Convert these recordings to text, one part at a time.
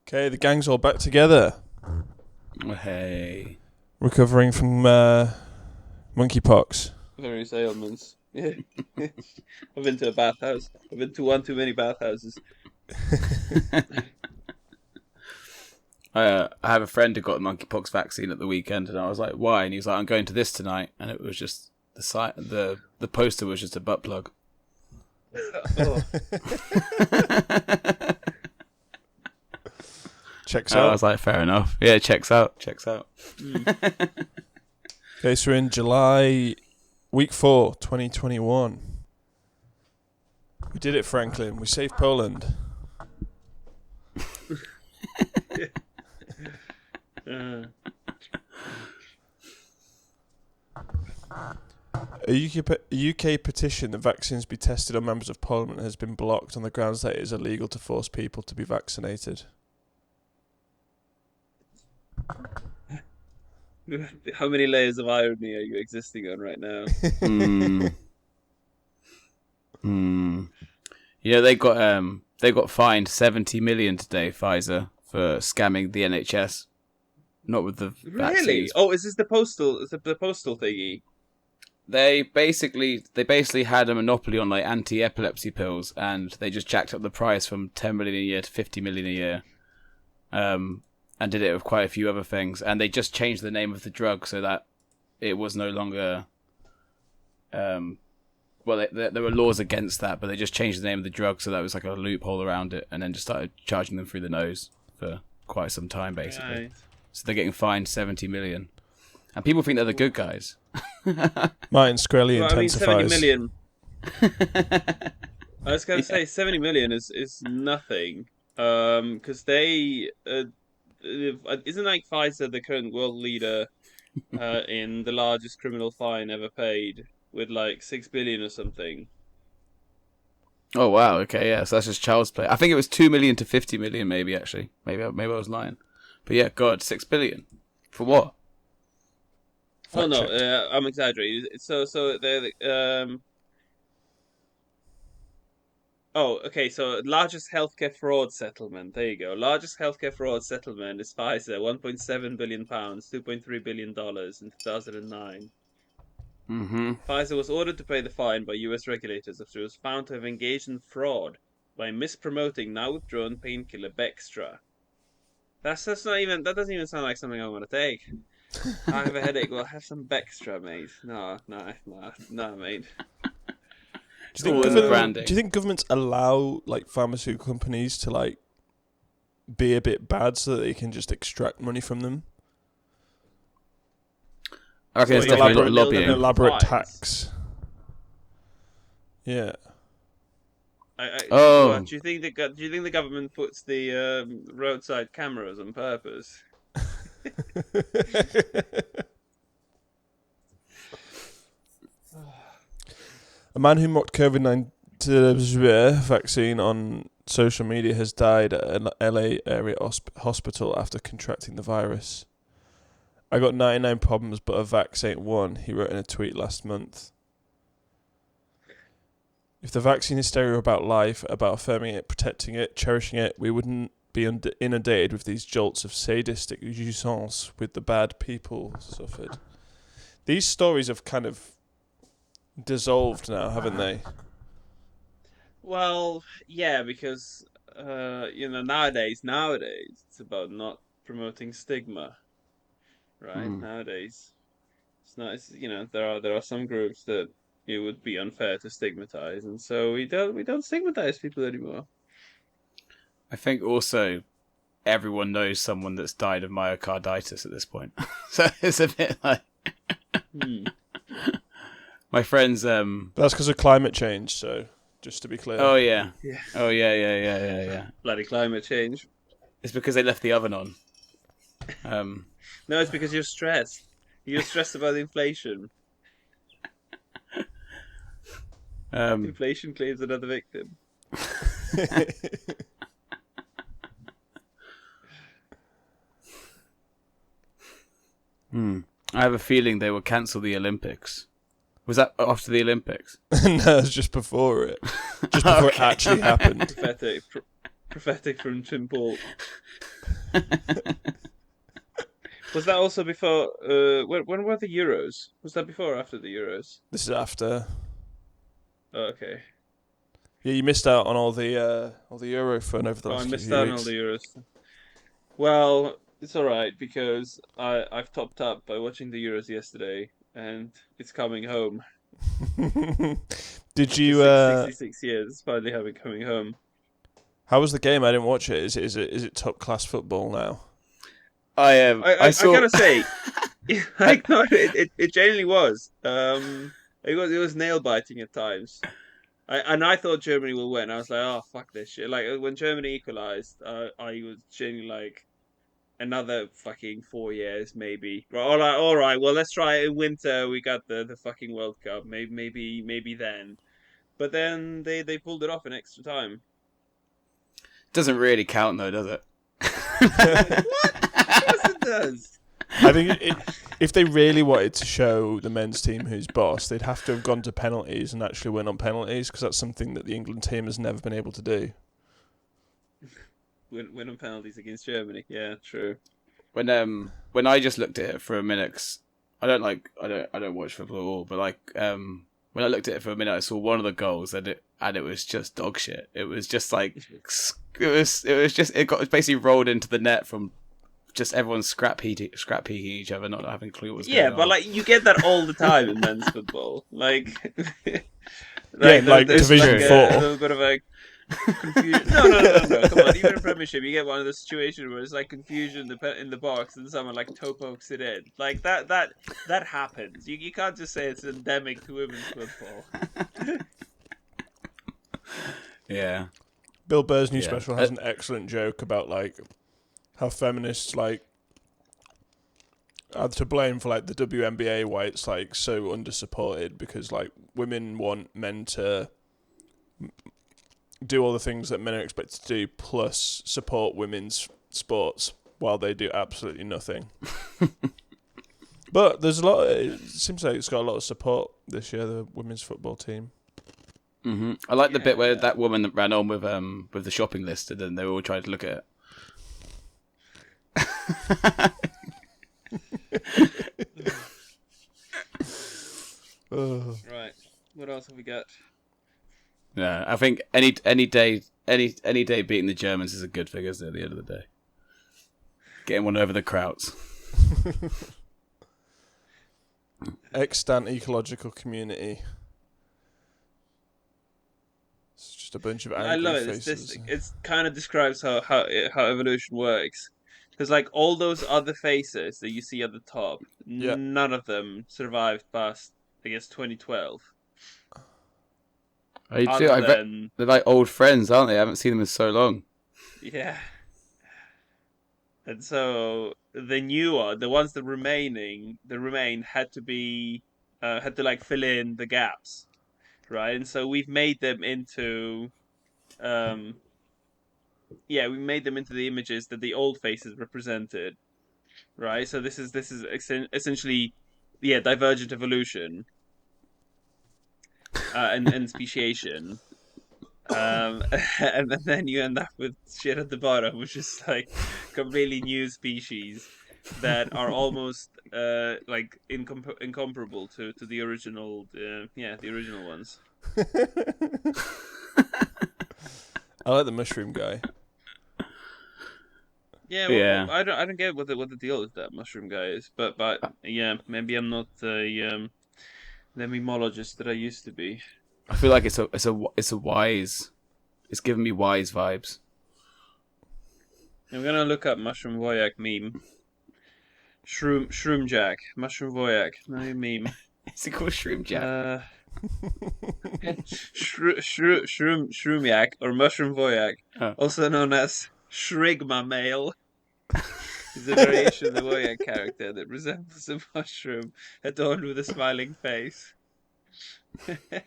Okay, the gang's all back together. Hey. Recovering from monkeypox. Various ailments. Yeah. I've been to a bathhouse. I've been to one too many bathhouses. I have a friend who got the monkeypox vaccine at the weekend, and I was like, "Why?" And he was like, "I'm going to this tonight," and it was just the poster was just a butt plug. Oh. Checks I out. was like, "Fair enough." Yeah, it checks out. Okay, so we're in July, week 4, 2021. We did it, Franklin. We saved Poland. A UK petition that vaccines be tested on members of Parliament has been blocked on the grounds that it is illegal to force people to be vaccinated. How many layers of irony are you existing on right now? Yeah, they got fined 70 million today, Pfizer, for scamming the NHS. Not with the Really? vaccines. Oh, is this the postal? Is it the postal thingy? They basically had a monopoly on like anti-epilepsy pills, and they just jacked up the price from 10 million a year to 50 million a year, and did it with quite a few other things. And they just changed the name of the drug so that it was no longer. Well, there were laws against that, but they just changed the name of the drug so that was like a loophole around it, and then just started charging them through the nose for quite some time, basically. Right. So they're getting fined 70 million, and people think they're the good guys. Martin Shkreli Well, I mean, intensifies. 70 million. I was going to say 70 million is nothing. Because they isn't like Pfizer the current world leader in the largest criminal fine ever paid with like 6 billion or something. Oh wow, okay, yeah, so that's just child's play. I think it was 2 million to 50 million, maybe actually. Maybe I was lying. But yeah, God, 6 billion for what? Oh no, I'm exaggerating. So they're oh, okay. So largest healthcare fraud settlement. There you go. Largest healthcare fraud settlement is Pfizer, 1.7 billion pounds, $2.3 billion in 2009. Pfizer was ordered to pay the fine by U.S. regulators after it was found to have engaged in fraud by mispromoting now withdrawn painkiller Bextra. That doesn't even sound like something I want to take. I have a headache. Well, have some Bextra, mate. No, mate. Do you think governments allow like pharmaceutical companies to like be a bit bad so that they can just extract money from them? Okay, it's definitely a lot of lobbying. An elaborate tax. Yeah. What, do you think the government puts the roadside cameras on purpose? A man who mocked COVID-19 vaccine on social media has died at an LA area hospital after contracting the virus. I got 99 problems, but a vax ain't one, he wrote in a tweet last month. If the vaccine hysteria about life, about affirming it, protecting it, cherishing it, we wouldn't be inundated with these jolts of sadistic jouissance with the bad people suffered. These stories have kind of dissolved now, haven't they? Well, yeah, because nowadays it's about not promoting stigma, right? Nowadays, it's not. There are some groups that it would be unfair to stigmatize, and so we don't stigmatize people anymore. I think also everyone knows someone that's died of myocarditis at this point, so it's a bit like my friends. That's because of climate change. So, just to be clear. Oh yeah. Oh yeah. Bloody climate change. It's because they left the oven on. No, it's because you're stressed. You're stressed about inflation. Inflation claims another victim. I have a feeling they will cancel the Olympics. Was that after the Olympics? No, it's just before it. Just before it actually happened. Prophetic from Tim Paul. Was that also before? When were the Euros? Was that before or after the Euros? This is after. Oh, okay. Yeah, you missed out on all the Euro fun over the Oh, last I few missed out on all weeks. the Euros. Well, it's alright because I've topped up by watching the Euros yesterday, and it's coming home. Did you? 66 years, it's finally having coming home. How was the game? I didn't watch it. Is it top class football now? I saw. gotta say, like, no, it genuinely was. It was nail biting at times. I thought Germany will win. I was like, oh fuck this shit. Like when Germany equalized, I was genuinely like, another fucking 4 years maybe. All right. Well, let's try it in winter. We got the fucking World Cup. Maybe then. But then they pulled it off in extra time. Doesn't really count though, does it? What? Of course it does. I think if they really wanted to show the men's team who's boss, they'd have to have gone to penalties and actually win on penalties, because that's something that the England team has never been able to do. Win on penalties against Germany. Yeah, true. When I just looked at it for a minute, 'cause I don't watch football at all, but like when I looked at it for a minute, I saw one of the goals and it was just dog shit. It was just like it got basically rolled into the net from just everyone scrap peeking each other, not having a clue what was going on. Yeah, but like you get that all the time in men's football. Like, like there's Division like 4. a little bit of a confusion. No. Come on, even in Premiership, you get one of those situations where it's like confusion in the box, and someone like toe pokes it in. Like that happens. You can't just say it's endemic to women's football. Yeah. Bill Burr's new special has an excellent joke about like how feminists like are to blame for like the WNBA, why it's like so undersupported, because like women want men to do all the things that men are expected to do, plus support women's sports while they do absolutely nothing. But there's a lot. It seems like it's got a lot of support this year. The women's football team. Mm-hmm. I like the bit where that woman that ran on with the shopping list, and then they were all trying to look at it. Right. What else have we got? Yeah, I think any day beating the Germans is a good thing, isn't it? At the end of the day, getting one over the Krauts. Extant ecological community. It's just a bunch of angry I love it. faces. It kind of describes how evolution works. Because like all those other faces that you see at the top, none of them survived past, I guess, 2012. They're like old friends, aren't they? I haven't seen them in so long. Yeah. And so the newer, the ones that remain had to like fill in the gaps, right? And so we've made them into, we made them into the images that the old faces represented, right? So this is essentially, divergent evolution, and speciation. And then you end up with shit at the bottom, which is like completely new species that are almost like incomparable to the original, the original ones. I like the mushroom guy. Yeah, well, I don't get what the deal with that mushroom guy is, but yeah, maybe I'm not the memologist that I used to be. I feel like it's a wise. It's giving me wise vibes. I'm gonna look up mushroom WOJAK meme. Shroom Jack, mushroom WOJAK, no meme. Is it called Shroom Jack? Shroom Yak or mushroom WOJAK, also known as Shrigma male, is a variation of the WOJAK character that resembles a mushroom adorned with a smiling face. Okay.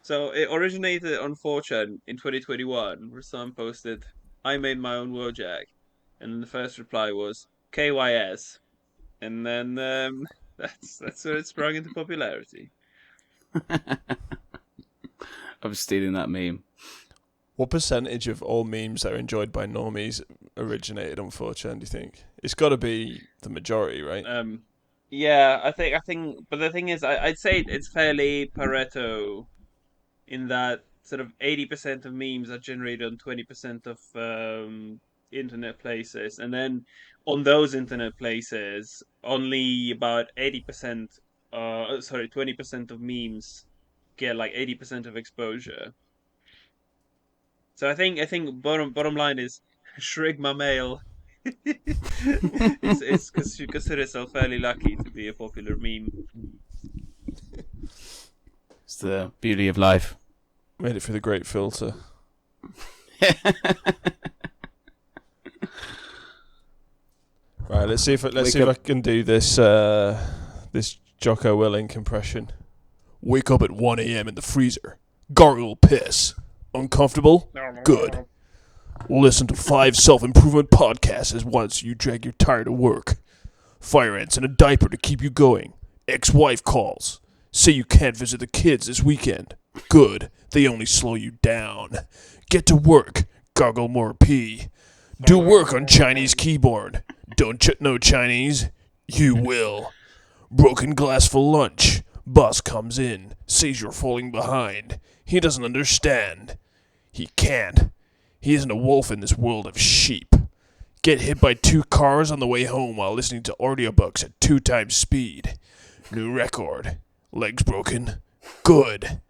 So it originated on 4chan in 2021, where someone posted, "I made my own WOJAK," and then the first reply was KYS, and then that's where it sprung into popularity. I'm stealing that meme. What percentage of all memes that are enjoyed by normies originated on 4chan, do you think? It's got to be the majority, right? Yeah, I think, but the thing is, I'd say it's fairly Pareto in that sort of 80% of memes are generated on 20% of internet places, and then on those internet places, only about 80%, 20% of memes get like 80% of exposure. So I think bottom line is Shrig my mail. it's because you consider yourself fairly lucky to be a popular meme. It's the beauty of life. Made it through the great filter. Right, let's see if I can do this this JOCKO WILLINK impression. Wake up at 1 a.m. in the freezer. Gargle piss. Uncomfortable? Good. Listen to 5 self-improvement podcasts as once you drag your tired of work. Fire ants in a diaper to keep you going. Ex-wife calls. Say you can't visit the kids this weekend. Good. They only slow you down. Get to work. Gargle more pee. Do work on Chinese keyboard. Don't know Chinese? You will. Broken glass for lunch. Boss comes in. Says you're falling behind. He doesn't understand. He can't. He isn't a wolf in this world of sheep. Get hit by 2 cars on the way home while listening to audiobooks at 2 times speed. New record. Legs broken. Good.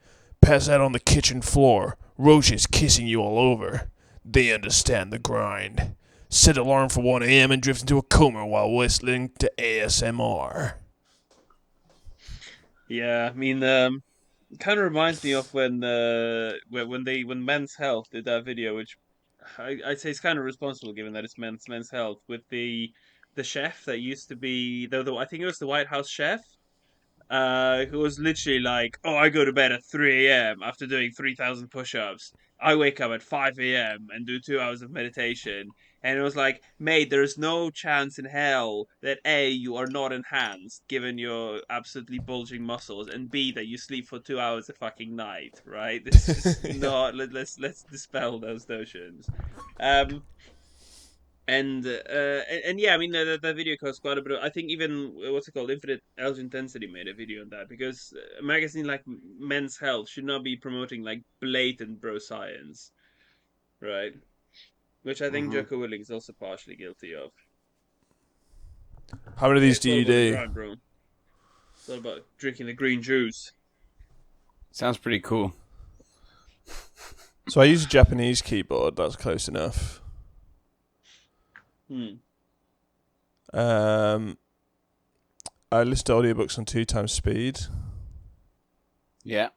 Pass out on the kitchen floor. Roaches kissing you all over. They understand the grind. Set alarm for 1 a.m. and drift into a coma while listening to ASMR. Yeah, I mean, it kind of reminds me of when Men's Health did that video, which I'd say is kind of responsible given that it's Men's Health, with the chef that used to be I think it was the White House chef, who was literally like, "Oh, I go to bed at 3 a.m. after doing 3,000 push-ups. I wake up at 5 a.m. and do 2 hours of meditation." And it was like, mate, there is no chance in hell that A, you are not enhanced given your absolutely bulging muscles, and B, that you sleep for 2 hours a fucking night, right? This is just not. Let's dispel those notions. And yeah, I mean the video cost quite a bit. I think even what's it called, Infinite Edge Intensity made a video on that, because a magazine like Men's Health should not be promoting like blatant bro science, right? Which I think JOCKO WILLINK is also partially guilty of. How many of these do you do? Grind, bro. It's all about drinking the green juice. Sounds pretty cool. So I use a Japanese keyboard. That's close enough. I listen to audiobooks on 2 times speed. Yeah.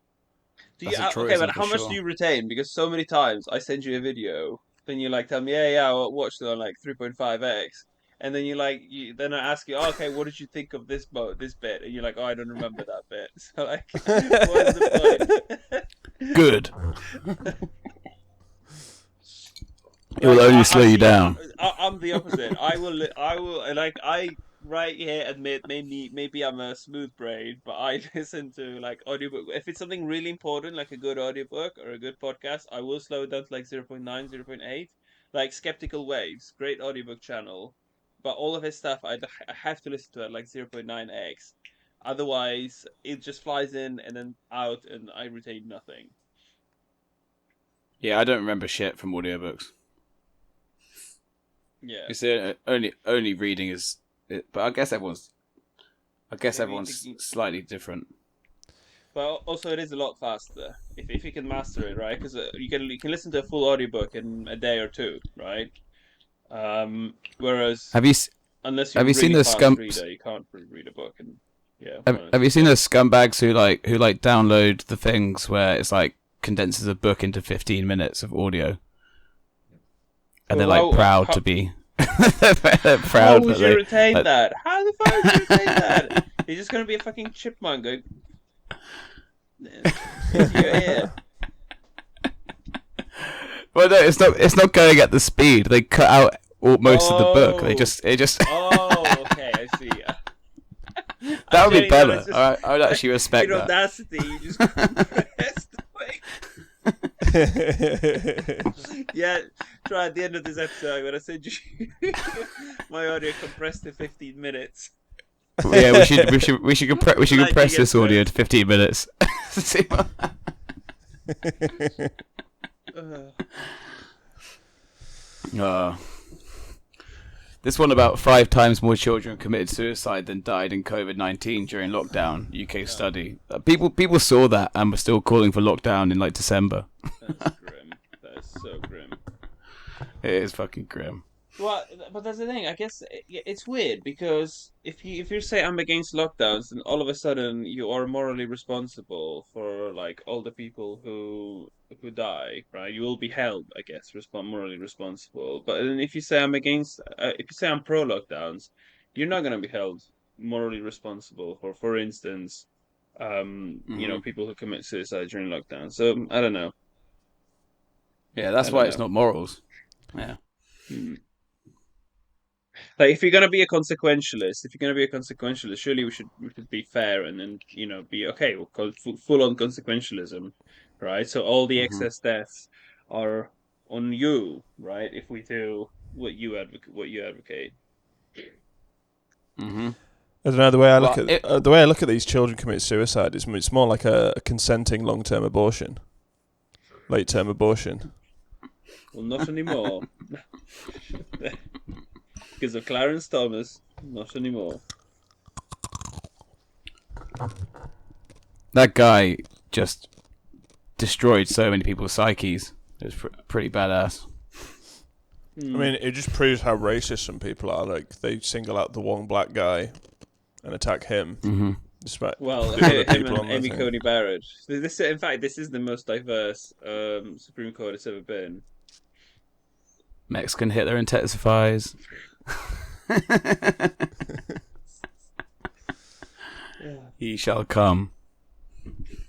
Okay, but how much do you retain? Because so many times I send you a video, then you like tell me, yeah, I watched it on like 3.5x, and then then I ask you, okay, what did you think of this bit? And you're like, oh, I don't remember that bit. So like, what is the point? Good. It will only slow you down. I'm the opposite. I will like right here admit maybe I'm a smooth brain, but I listen to like audiobook. If it's something really important, like a good audiobook or a good podcast, I will slow it down to like 0.9, 0.8. Like Skeptical Waves, great audiobook channel, but all of his stuff I have to listen to at like 0.9x. Otherwise, it just flies in and then out, and I retain nothing. Yeah, I don't remember shit from audiobooks. Yeah, It's only reading is. But I guess everyone's slightly different. but also it is a lot faster if you can master it, right? Because you can listen to a full audiobook in a day or 2, right? Whereas unless you're seen really the fast reader, you can't read a book. And yeah, have you seen those scumbags who download the things where it's like condenses a book into 15 minutes of audio, and they're like proud to be. They're proud. How would you retain that? How the fuck would you retain that? You're just gonna be a fucking chipmunk going into your ear. Well, no, it's not going at the speed. They cut out most of the book. It just. Oh, okay, I see. That would be better. I would actually respect in that. Audacity, you just press the Yeah, try at the end of this episode. I'm gonna send you my audio compressed to 15 minutes. Yeah, we should compress this audio first. to 15 minutes. This one about 5 times more children committed suicide than died in COVID-19 during lockdown. UK study. People saw that and were still calling for lockdown in like December. That's grim. That is so grim. It is fucking grim. Well, but that's the thing. I guess it's weird because if you say I'm against lockdowns, then all of a sudden you are morally responsible for like all the people who die, right? You will be held, I guess, morally responsible. But then if you say I'm against, if you say I'm pro lockdowns, you're not going to be held morally responsible for instance, you know, people who commit suicide during lockdown. So I don't know. Yeah, that's why it's not morals. Yeah. Like, if you're gonna be a consequentialist, surely we should be fair and you know be okay. We'll call it full on consequentialism, right? So all the excess deaths are on you, right? If we do what you advocate. I don't know, the way I look at these children commit suicide is it's more like a consenting long-term abortion, late-term abortion. Well, not anymore. Because of Clarence Thomas, not anymore. That guy just destroyed so many people's psyches. It was pretty badass. I mean, it just proves how racist some people are. Like, they single out the one black guy and attack him. Despite Well, the other him and Amy Coney Barrett. This, in fact, this is the most diverse Supreme Court it's ever been. Mexican Hitler intensifies. He shall come.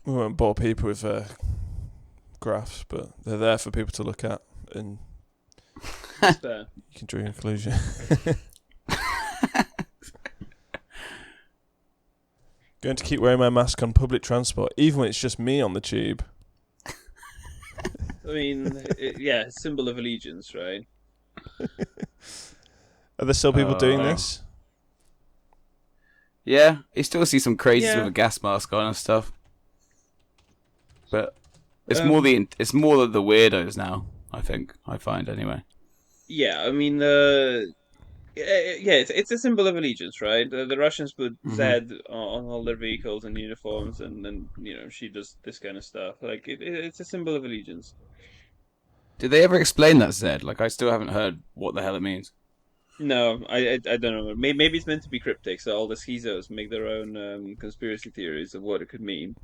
We won't bore people with graphs, but they're there for people to look at, and you can draw your conclusion. Going to keep wearing my mask on public transport, even when it's just me on the tube. I mean, symbol of allegiance, right? Are there still people doing this? Yeah, you still see some crazies with a gas mask on and stuff. But it's more the weirdos now, I find anyway. Yeah, I mean, it's a symbol of allegiance, right? The Russians put Z on all their vehicles and uniforms, and then you know she does this kind of stuff. Like it's a symbol of allegiance. Did they ever explain that Z? Like, I still haven't heard what the hell it means. No, I don't know. Maybe it's meant to be cryptic, so all the schizos make their own conspiracy theories of what it could mean.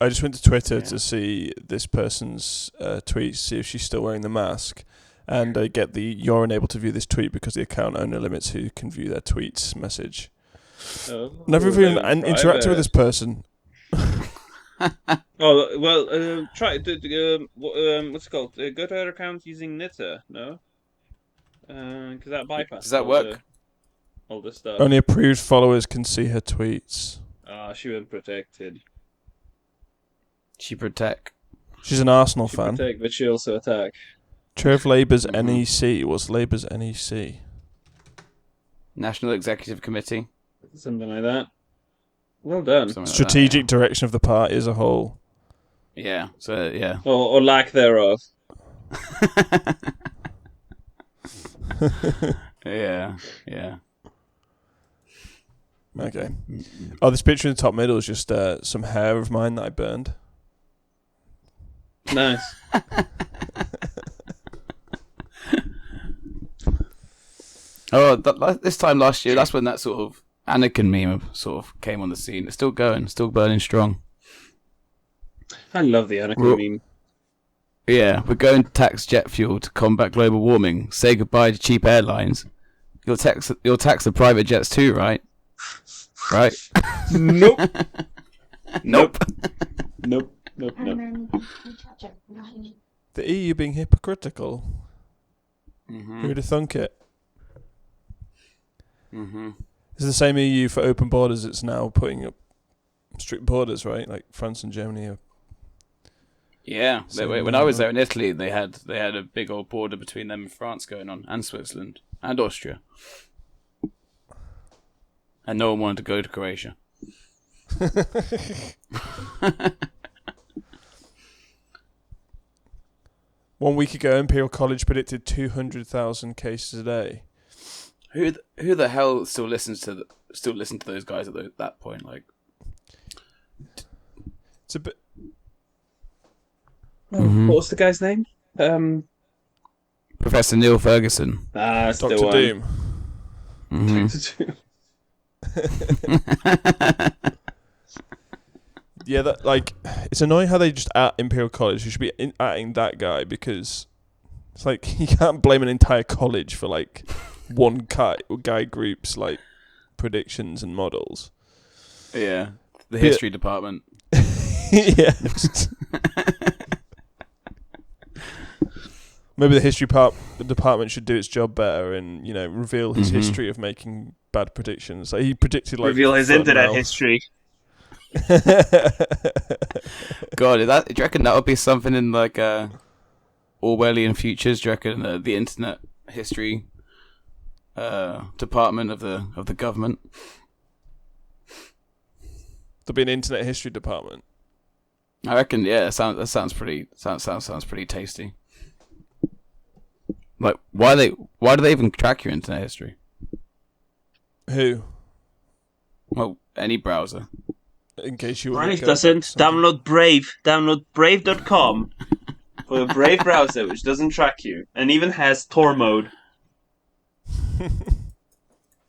I just went to Twitter to see this person's tweets, see if she's still wearing the mask, and I get the "you're unable to view this tweet because the account owner limits who can view their tweets" message. Never even interacted with this person. Oh well, try what's it called? Go to her account using Nitter, no? Because that bypasses. Does that work? All the stuff. Only approved followers can see her tweets. She was protected. She protect. She's an Arsenal fan. Protect, but she also attack. Chair of Labour's NEC. What's Labour's NEC? National Executive Committee. Something like that. Well done. Strategic direction of the party as a whole. Yeah. So yeah. Or lack thereof. Yeah. Okay. Oh, this picture in the top middle is just some hair of mine that I burned. Nice. This time last year, that's when that sort of Anakin meme sort of came on the scene. It's still going, still burning strong. I love the Anakin meme. Yeah, we're going to tax jet fuel to combat global warming. Say goodbye to cheap airlines. You'll tax the private jets too, right? Right? Nope. Nope. Nope. The EU being hypocritical. Who'd have thunk it? It's the same EU for open borders. It's now putting up strict borders, right? Like France and Germany are Yeah, So, when I was there in Italy, they had a big old border between them and France going on, and Switzerland, and Austria. And no one wanted to go to Croatia. 1 week ago, Imperial College predicted 200,000 cases a day. Who the hell still listens to those guys at that point? Like, It's a bit. Mhm. What was the guy's name? Professor Neil Ferguson. That's the Dr. one. Doom. Mhm. Yeah, that it's annoying how they just at Imperial College. You should be atting that guy because it's like you can't blame an entire college for like one guy group's like predictions and models. Yeah, the history department. Yeah. Maybe the history department should do its job better and reveal his history of making bad predictions. Like he predicted like Reveal his internet history. God, do you reckon that would be something in like Orwellian futures? Do you reckon the internet history department of the government? There'll be an internet history department. I reckon, yeah. That sounds pretty tasty. Like, why do they even track your internet history? Who? Well, any browser. In case you Brave doesn't. Download Brave. Download Brave.com for a Brave browser, which doesn't track you and even has Tor mode.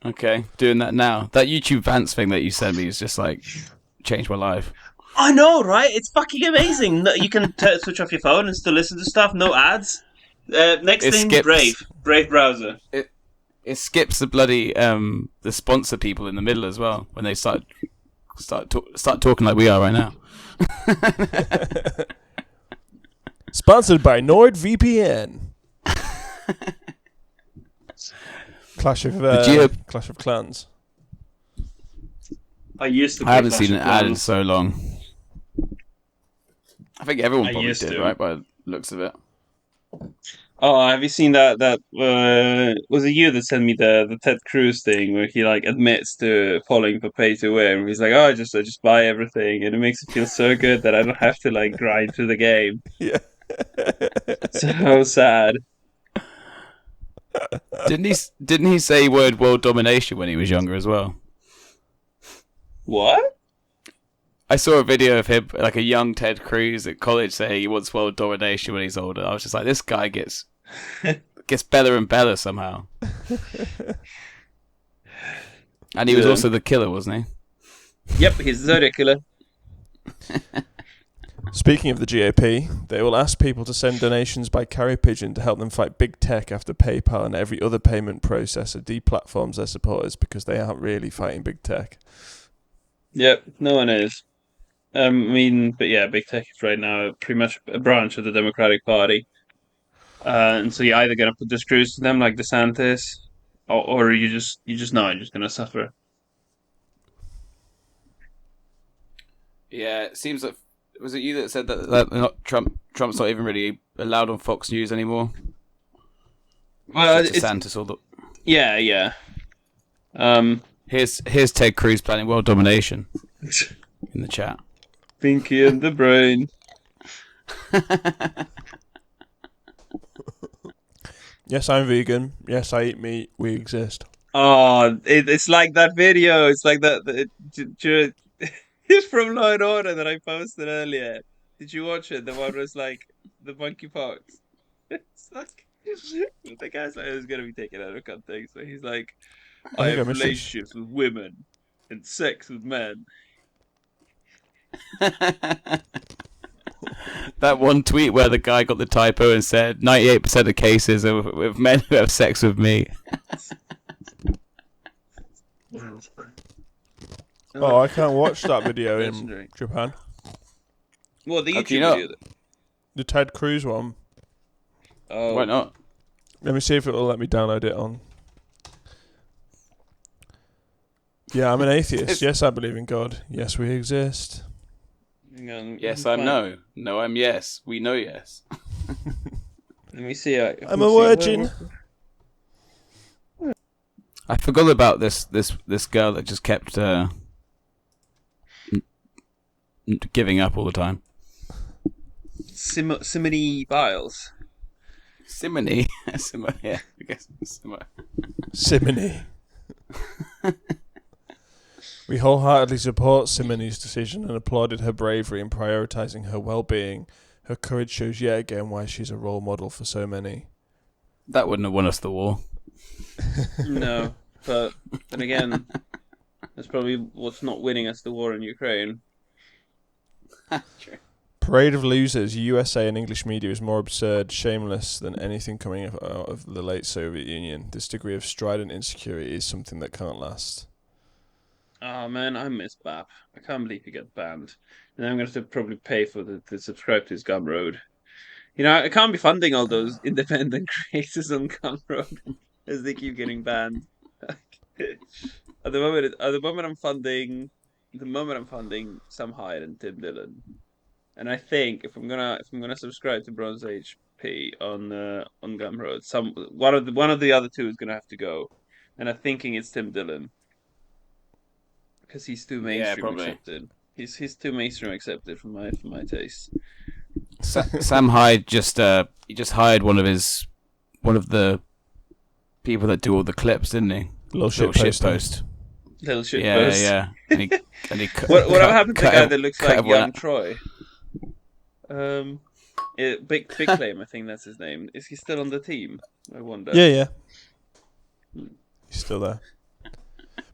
Okay, doing that now. That YouTube Vance thing that you sent me is just like changed my life. I know, right? It's fucking amazing. You can switch off your phone and still listen to stuff. No ads. Next thing, skips. Brave browser. It skips the bloody the sponsor people in the middle as well when they start talking like we are right now. Sponsored by NordVPN. Clash of Clans. I used to. I haven't seen an ad in so long. I think everyone probably did, right? By the looks of it. Oh, have you seen that? Was it you that sent me the Ted Cruz thing where he like admits to falling for pay to win? He's like, "Oh, I just buy everything, and it makes it feel so good that I don't have to like grind through the game." Yeah. So sad. Didn't he say word world domination when he was younger as well? What? I saw a video of him, like a young Ted Cruz at college, saying he wants world domination when he's older. I was just like, this guy gets better and better somehow. And he was also the killer, wasn't he? Yep, he's the Zodiac killer. Speaking of the GOP, they will ask people to send donations by carrier pigeon to help them fight big tech after PayPal and every other payment processor deplatforms their supporters because they aren't really fighting big tech. Yep, no one is. But yeah, big tech is right now pretty much a branch of the Democratic Party. And so you're either going to put the screws to them like DeSantis, or you're just going to suffer. Yeah, it seems like, was it you that said that Trump's not even really allowed on Fox News anymore? Well, DeSantis or the... Yeah. Here's Ted Cruz planning world domination in the chat. Pinky and the brain. Yes, I'm vegan. Yes, I eat meat. We exist. Oh, it's like that video. It's like it's from Law and Order that I posted earlier. Did you watch it? The one was like the monkeypox. It's like the guy's like, it's gonna be taken out of context. So he's like, I have relationships with women and sex with men. That one tweet where the guy got the typo and said 98% of cases are with men who have sex with me. Oh, I can't watch that video in Japan. Well, the YouTube video. The Ted Cruz one. Oh, why not? Let me see if it will let me download it on. Yeah, I'm an atheist. Yes, I believe in God. Yes, we exist. Hang on, Yes, I'm no. No, I'm yes. We know yes. Let me see. I'm a virgin. I forgot about this girl that just kept giving up all the time. Simone Biles. Simone? Yeah, I guess Simone. We wholeheartedly support Simone's decision and applauded her bravery in prioritising her well-being. Her courage shows yet again why she's a role model for so many. That wouldn't have won us the war. No, but then again, that's probably what's not winning us the war in Ukraine. True. Parade of losers, USA and English media is more absurd, shameless than anything coming out of the late Soviet Union. This degree of strident insecurity is something that can't last. Oh man, I miss BAP. I can't believe he got banned. And I'm going to probably pay for the subscribe to his Gumroad. You know, I can't be funding all those independent creators on Gumroad as they keep getting banned. At the moment I'm funding Sam Hyde and Tim Dillon. And I think if I'm gonna subscribe to Bronze Age P on Gumroad, one of the other two is gonna have to go. And I'm thinking it's Tim Dillon. Because he's too mainstream accepted. He's too mainstream accepted for my taste. Sam Hyde just hired one of the people that do all the clips, didn't he? Little shit post. Little shit post. Yeah. And he What happened to the guy that looks like young Troy? Big Claim, I think that's his name. Is he still on the team? I wonder. Yeah. He's still there.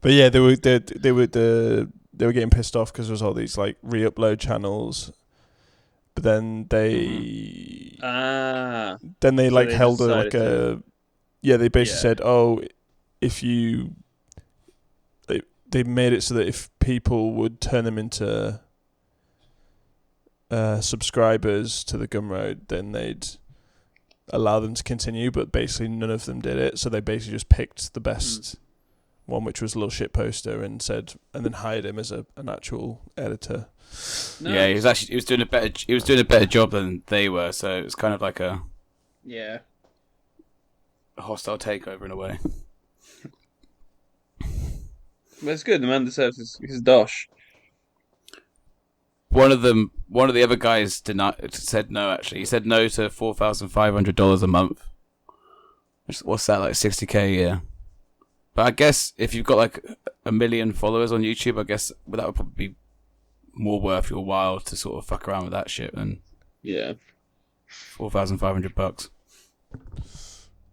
But yeah, they were getting pissed off because there was all these like re-upload channels. But then they held they basically said, oh, if you they made it so that if people would turn them into subscribers to the Gumroad, then they'd allow them to continue, but basically none of them did it, so they basically just picked the best one, which was a little shit poster, and then hired him as an actual editor. No. Yeah, he was doing a better job than they were, so it was kind of like a hostile takeover in a way. But it's good. The man deserves his dosh. One of the other guys said no. Actually, he said no to $4,500 a month. What's that, like $60K a year? But I guess if you've got like 1 million followers on YouTube, I guess that would probably be more worth your while to sort of fuck around with that shit than $4,500.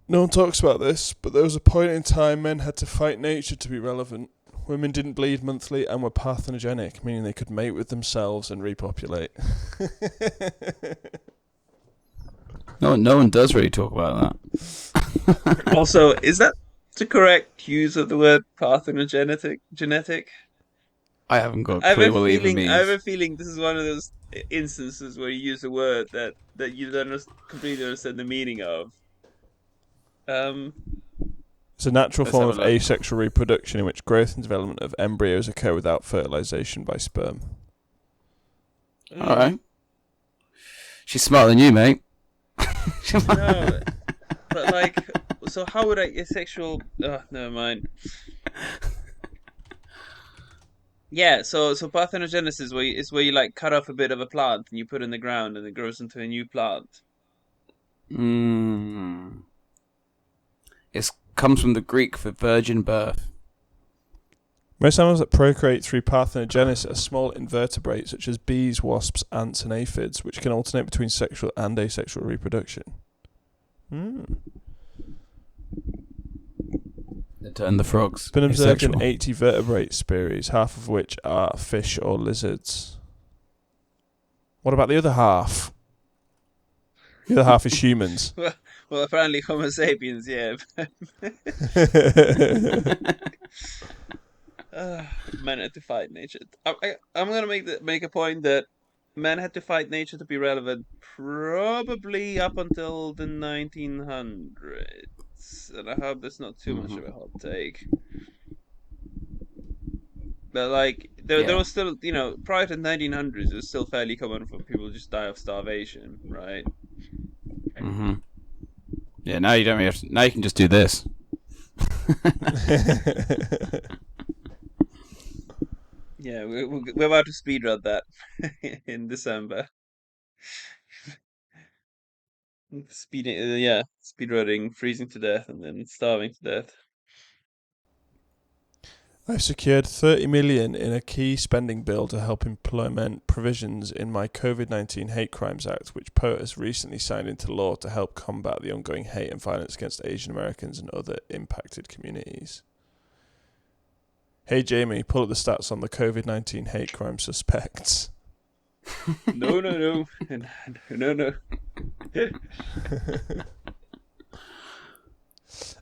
No one talks about this, but there was a point in time men had to fight nature to be relevant. Women didn't bleed monthly and were parthenogenic, meaning they could mate with themselves and repopulate. No one does really talk about that. Also, is that the correct use of the word parthenogenetic? I haven't got a clue what it even means. I have a feeling this is one of those instances where you use a word that you don't completely understand the meaning of. It's a natural form of asexual reproduction in which growth and development of embryos occur without fertilization by sperm. All right. She's smarter than you, mate. No, but like, so how would asexual? Oh, never mind. Yeah, so parthenogenesis is where you like cut off a bit of a plant and you put it in the ground and it grows into a new plant. It comes from the Greek for virgin birth. Most animals that procreate through parthenogenesis are small invertebrates such as bees, wasps, ants, and aphids, which can alternate between sexual and asexual reproduction. They turn the frogs. It's been observed in 80 vertebrate species, half of which are fish or lizards. What about the other half? The other half is humans. Well, apparently Homo sapiens, yeah. Men had to fight nature. I'm gonna make a point that men had to fight nature to be relevant probably up until the 1900s, and I hope that's not too much of a hot take. But like there was still, prior to the 1900s, it was still fairly common for people to just die of starvation, right? Mm-hmm. Yeah, now you don't really have to, now you can just do this. Yeah, we're about to speedrun that in December. Speedrunning, freezing to death, and then starving to death. I've secured 30 million in a key spending bill to help implement provisions in my COVID-19 Hate Crimes Act, which POTUS recently signed into law to help combat the ongoing hate and violence against Asian Americans and other impacted communities. Hey Jamie, pull up the stats on the COVID-19 hate crime suspects. No.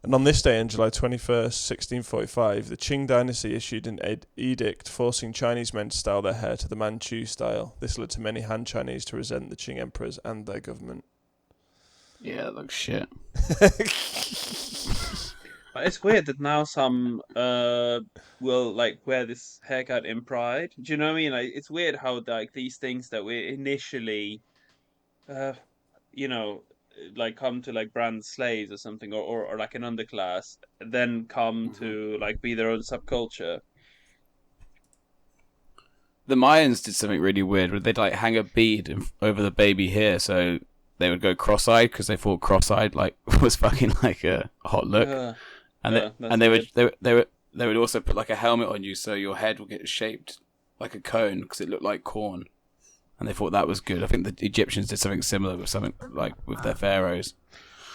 And on this day, on July 21st, 1645, the Qing dynasty issued an edict forcing Chinese men to style their hair to the Manchu style. This led to many Han Chinese to resent the Qing emperors and their government. Yeah, that looks shit. But it's weird that now some will wear this haircut in pride. Do you know what I mean? It's weird how these things that we initially, come to brand slaves or something, or like an underclass, then come to be their own subculture. The Mayans did something really weird where they'd hang a bead over the baby hair, so they would go cross-eyed because they thought cross-eyed was fucking a hot look, and they would also put a helmet on you so your head would get shaped like a cone because it looked like corn. And they thought that was good. I think the Egyptians did something similar with with their pharaohs.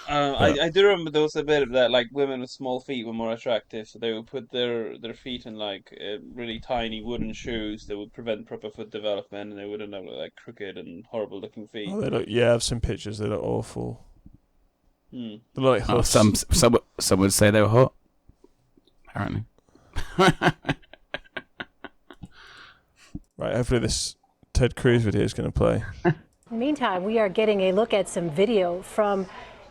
I do remember there was a bit of that. Women with small feet were more attractive, so they would put their feet in really tiny wooden shoes that would prevent proper foot development, and they wouldn't have crooked and horrible looking feet. Oh, they look. Yeah, I've seen pictures. They look awful. Hmm. They look like hooves. Some would say they were hot. Apparently. Right. Hopefully this Ted Cruz video is going to play. In the meantime, we are getting a look at some video from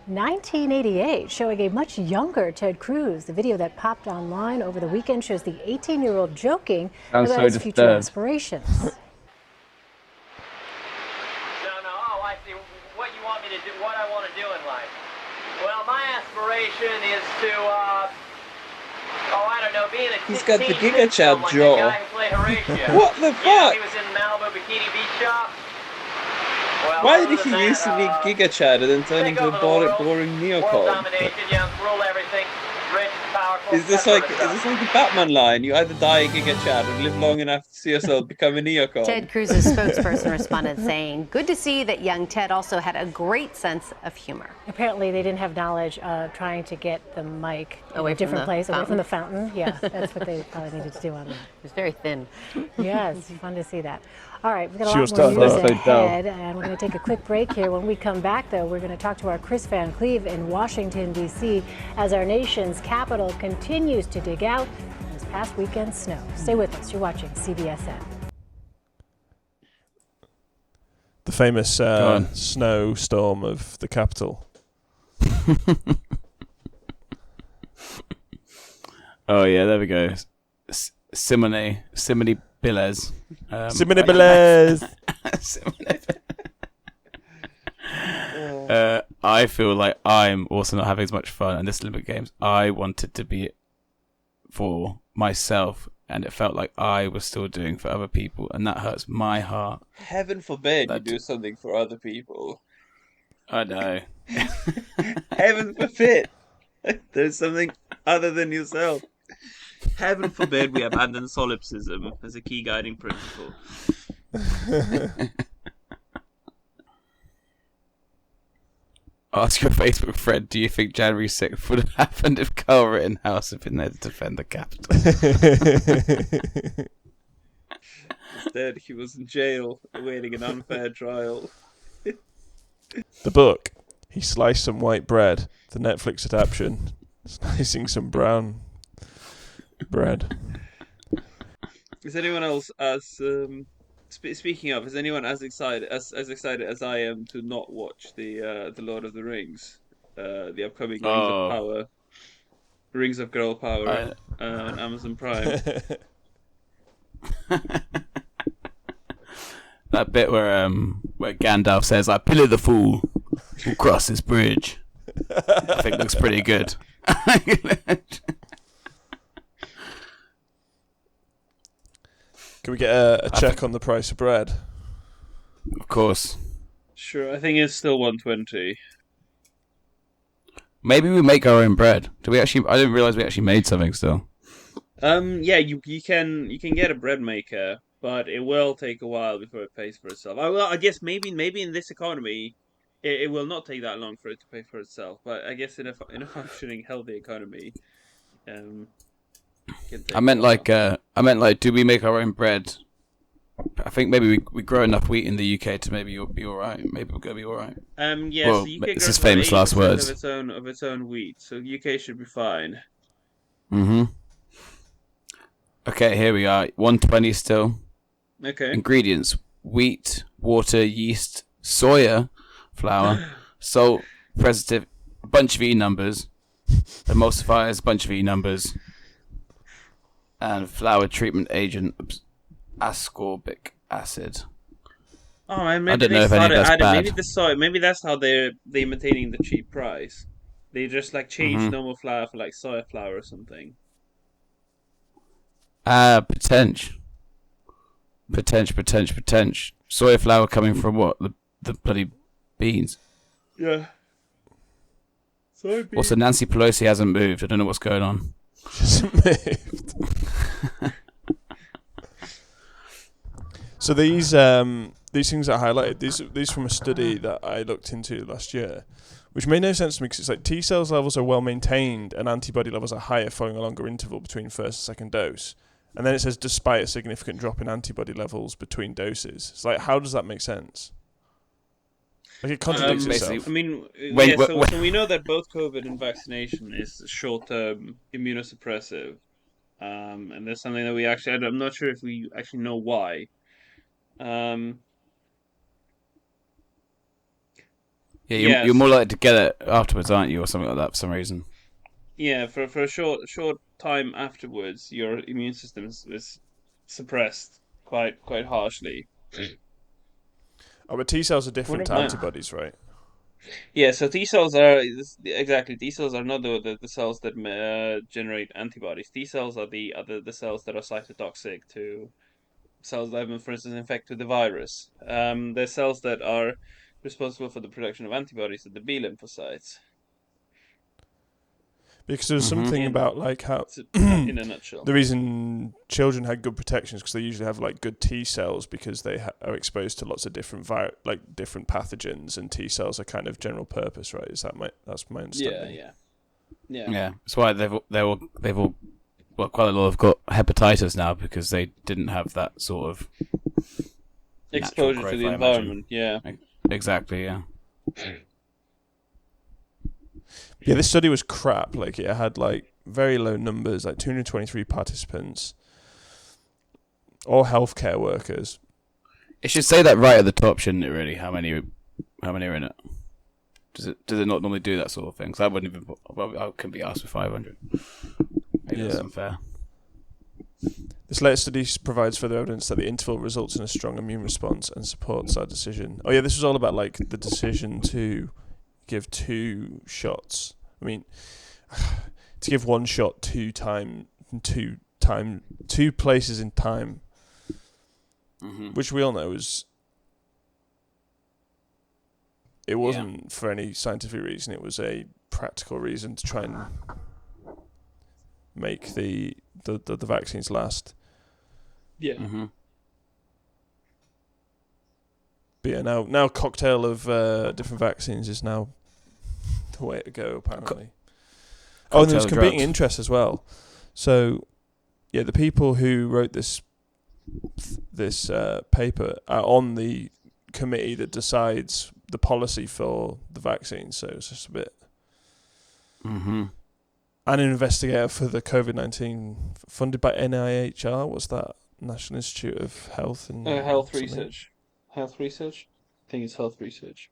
1988 showing a much younger Ted Cruz. The video that popped online over the weekend shows the 18-year-old joking about his future aspirations. No, I see what you want me to do, what I want to do in life. Well, my aspiration is to, be in a He's got the Giga sitcom Chad like jaw. the guy who played Horatio. What the fuck? Yeah, he was in Malibu Bikini Beach Shop. Well, Why other did than he used to that, be Giga Chad and then turn take into a over the world, boring world neocon? domination, yeah, rule everything, rich, powerful. Is this that like sort of stuff. the Batman line? You either die a Giga Chad or live long enough to see yourself become a neocon. Ted Cruz's spokesperson responded saying, "Good to see that young Ted also had a great sense of humor." Apparently, they didn't have knowledge of trying to get the mic in Away a from different the place, away fountain. from the fountain. Yeah, that's what they probably needed to do on that. It was very thin. Yeah, it's fun to see that. All right, we've got She a was lot more tough, news though. So dull. ahead, and we're going to take a quick break here. When we come back, though, we're going to talk to our Chris Van Cleve in Washington, D.C., as our nation's capital continues to dig out this past weekend's snow. Stay with us. You're watching CBSN. The famous snowstorm of the capital. Oh yeah, there we go. Simone Biles. Simone Biles. I feel like I'm also not having as much fun in this Olympic Games. I wanted to be for myself, and it felt like I was still doing for other people, and that hurts my heart. Heaven forbid you That- do something for other people. I know. Heaven forbid there's something other than yourself. Heaven forbid we abandon solipsism as a key guiding principle. Ask your Facebook friend, do you think January 6th would have happened if Carl Rittenhouse had been there to defend the Capitol? Instead, he was in jail awaiting an unfair trial. The book. He sliced some white bread. The Netflix adaptation. Slicing some brown bread. Is anyone else as speaking of? Is anyone as excited as I am to not watch the Lord of the Rings, the upcoming Rings of Power, Rings of Girl Power on Amazon Prime? That bit where Gandalf says, "I pity the fool who crosses this bridge," I think looks pretty good. Can we get a check on the price of bread? Of course. Sure, I think it's still 120. Maybe we make our own bread. Do we actually? I didn't realize we actually made something still. Yeah, you can get a bread maker, but it will take a while before it pays for itself. Well, I guess maybe in this economy, it will not take that long for it to pay for itself. But I guess in a functioning, healthy economy, can take I meant a while. like, do we make our own bread? I think maybe we grow enough wheat in the UK to maybe be all right. Maybe we're gonna be all right. Yeah. Well, So UK this grows is about famous last 80% words. of its own wheat, so UK should be fine. Mm-hmm. Okay, here we are. 120 still. Okay. Ingredients: wheat, water, yeast, soya, flour, salt, preservative, a bunch of E numbers, emulsifiers, a bunch of E numbers, and flour treatment agent, ascorbic acid. Oh, and maybe I don't they know if any of started that's adding. bad. Maybe the soy. Maybe that's how they're maintaining the cheap price. They just like change normal flour for like soya flour or something. Potential. Soya flour coming from what? The bloody beans. Yeah. Soybean. Also, Nancy Pelosi hasn't moved. I don't know what's going on. So these things that I highlighted, these from a study that I looked into last year, which made no sense to me because it's like T cells levels are well maintained and antibody levels are higher following a longer interval between first and second dose. And then it says despite a significant drop in antibody levels between doses. It's like, how does that make sense? Like it contradicts itself. I mean, Wait, so we know that both COVID and vaccination is short-term immunosuppressive, and there's something that we actually, I'm not sure if we actually know why. You're more likely to get it afterwards, aren't you, or something like that for some reason? Yeah, for a short time afterwards, your immune system is suppressed quite harshly. Oh, but T cells are different to What about- antibodies, right? Yeah, so T cells are exactly T cells are not the cells that generate antibodies. T cells are the cells that are cytotoxic to cells that have been, for instance, infected with the virus. They're cells that are responsible for the production of antibodies at the B lymphocytes. Because there's something about like how In a nutshell. the reason children had good protections because they usually have like good T cells because they are exposed to lots of different different pathogens, and T cells are kind of general purpose, right? That's my understanding. Yeah. That's why they've all well, quite a lot have got hepatitis now because they didn't have that sort of Exposure growth, to the I environment. Yeah. exactly. Yeah. Yeah, this study was crap. Like it had like very low numbers, like 223 participants, all healthcare workers. It should say that right at the top, shouldn't it? Really, how many are in it? Does it not normally do that sort of thing? 'Cause I wouldn't even. I couldn't be asked for 500. Maybe that's unfair. This latest study provides further evidence that the interval results in a strong immune response and supports our decision. Oh yeah, this was all about like the decision to give 2 shots. I mean, to give 1 shot 2 places in time, which we all know it wasn't for any scientific reason. It was a practical reason to try and make the vaccines last. Yeah. But yeah, now cocktail of different vaccines is now the way to go, apparently. And there's competing interests as well. So, yeah, the people who wrote this paper are on the committee that decides the policy for the vaccine. So it's just a bit. An investigator for the COVID-19 funded by NIHR. What's that? National Institute of Health and Health something. research. Health research? I think it's health research.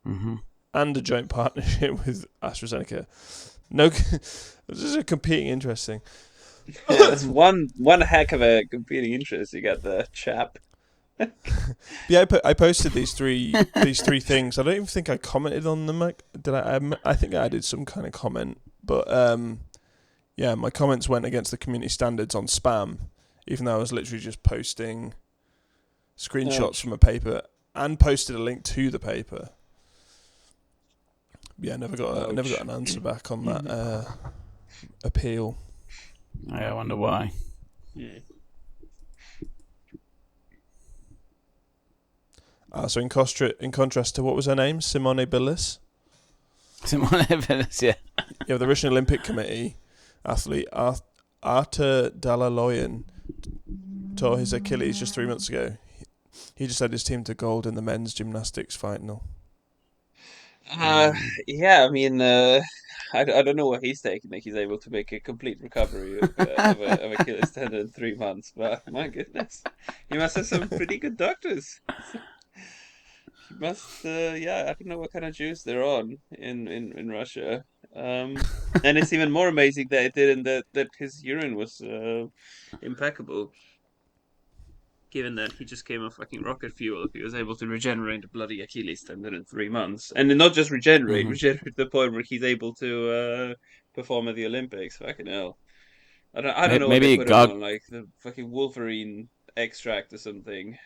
And a joint partnership with AstraZeneca. No, this is a competing interesting. That's one heck of a competing interest you got there, chap. Yeah, I posted these three things. I don't even think I commented on them. Did I? I think I did some kind of comment, but yeah, my comments went against the community standards on spam, even though I was literally just posting screenshots from a paper and posted a link to the paper. Yeah, I never got an answer back on that appeal. I wonder why. Yeah. So in contrast to what was her name, Simone Biles? Simone Biles, yeah. Yeah, the Russian Olympic Committee athlete Artur Dalaloyan tore his Achilles just 3 months ago. He just led his team to gold in the men's gymnastics final. Yeah, I mean, I don't know what he's taking. Like, he's able to make a complete recovery of Achilles tendon in 3 months. But my goodness, he must have some pretty good doctors. He must, yeah. I don't know what kind of juice they're on in Russia. And it's even more amazing that it didn't that his urine was impeccable. Given that he just came off fucking rocket fuel, he was able to regenerate the bloody Achilles tendon in 3 months, and then not just regenerate to the point where he's able to perform at the Olympics. Fucking hell! I don't know what Maybe they put him on, like the fucking Wolverine extract or something.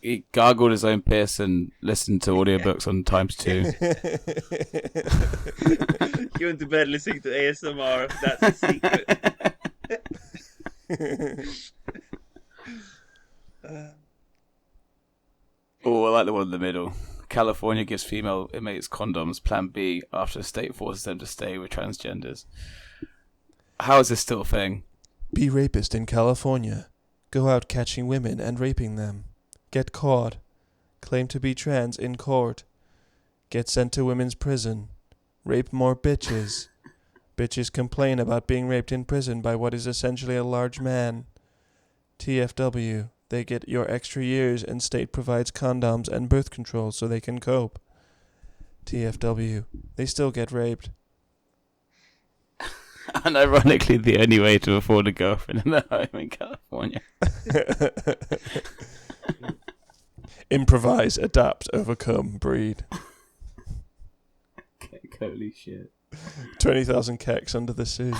He gargled his own piss and listened to audiobooks on ×2. He went to bed listening to ASMR. That's a secret. Oh, I like the one in the middle. California gives female inmates condoms, plan B, after the state forces them to stay with transgenders. How is this still a thing? Be rapist in California. Go out catching women and raping them. Get caught. Claim to be trans in court. Get sent to women's prison. Rape more bitches. Bitches complain about being raped in prison by what is essentially a large man. TFW. They get your extra years and state provides condoms and birth control so they can cope. TFW. They still get raped. And ironically, the only way to afford a girlfriend in the home in California. Improvise, adapt, overcome, breed. Holy shit. 20,000 keks under the sea.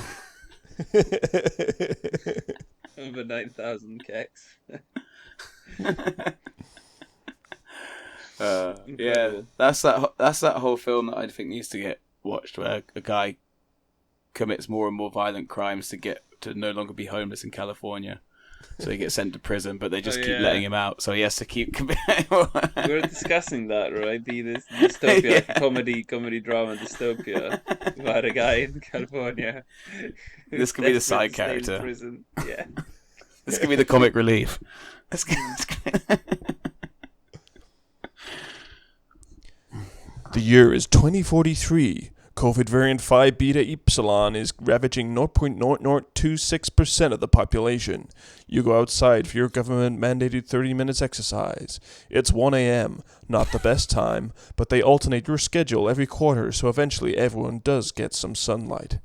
Over 9,000 keks. Yeah, that's that whole film that I think needs to get watched, where a guy commits more and more violent crimes to get to no longer be homeless in California, so he gets sent to prison, but they just keep letting him out, so he has to keep committing. We were discussing that, right? This dystopia, comedy drama dystopia about a guy in California. This could be the side character. Prison. Yeah. This could be the comic relief. The year is 2043. COVID variant Phi Beta Epsilon is ravaging 0.0026% of the population. You go outside for your government-mandated 30 minutes exercise. It's 1 a.m., not the best time, but they alternate your schedule every quarter, so eventually everyone does get some sunlight.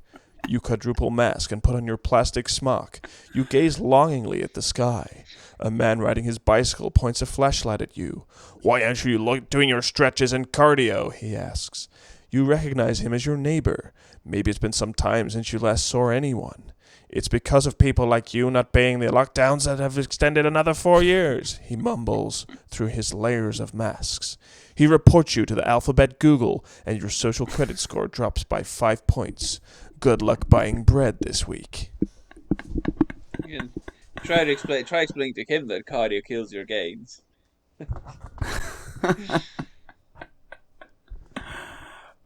You quadruple mask and put on your plastic smock. You gaze longingly at the sky. A man riding his bicycle points a flashlight at you. "Why aren't you doing your stretches and cardio?" he asks. You recognize him as your neighbor. Maybe it's been some time since you last saw anyone. "It's because of people like you not paying the lockdowns that have extended another 4 years," he mumbles through his layers of masks. He reports you to the alphabet Google, and your social credit score drops by 5 points. Good luck buying bread this week. Try explaining to him that cardio kills your gains.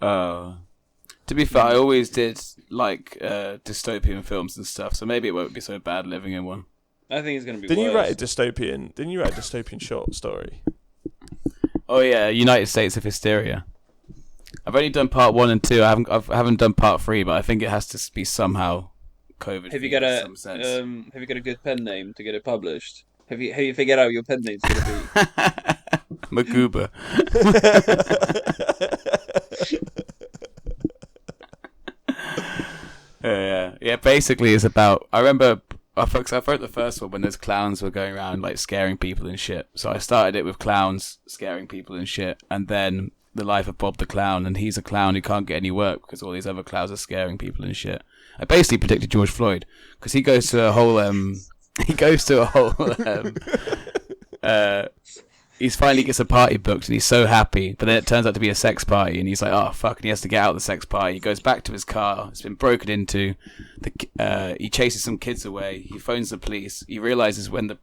To be fair, I always did like dystopian films and stuff, so maybe it won't be so bad living in one. I think it's going to be Didn't worse. you write a dystopian short story? Oh yeah, United States of Hysteria. I've only done part 1 and 2. I haven't done part 3, but I think it has to be somehow COVID. Have you got a good pen name to get it published? Have you figured out your pen name's going to be? Magooba. basically is about. I remember. I wrote the first one when those clowns were going around like scaring people and shit. So I started it with clowns scaring people and shit, and then the life of Bob the Clown, and he's a clown who can't get any work because all these other clowns are scaring people and shit. I basically predicted George Floyd because he goes to a whole he finally gets a party booked and he's so happy, but then it turns out to be a sex party and he's like, oh fuck, and he has to get out of the sex party. He goes back to his car, it's been broken into. He chases some kids away, he phones the police. He realizes when the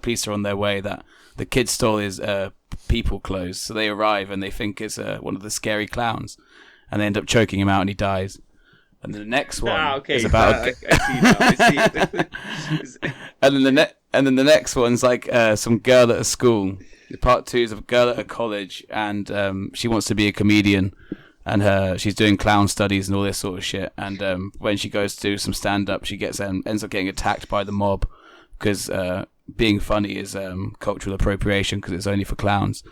police are on their way that the kid stole his people clothes, so they arrive and they think it's one of the scary clowns, and they end up choking him out and he dies. And then the next one is about I see. and then the next one's like some girl at a school. Part 2 is a girl at a college, and she wants to be a comedian, and she's doing clown studies and all this sort of shit. And when she goes to do some stand up, she ends up getting attacked by the mob because being funny is cultural appropriation because it's only for clowns.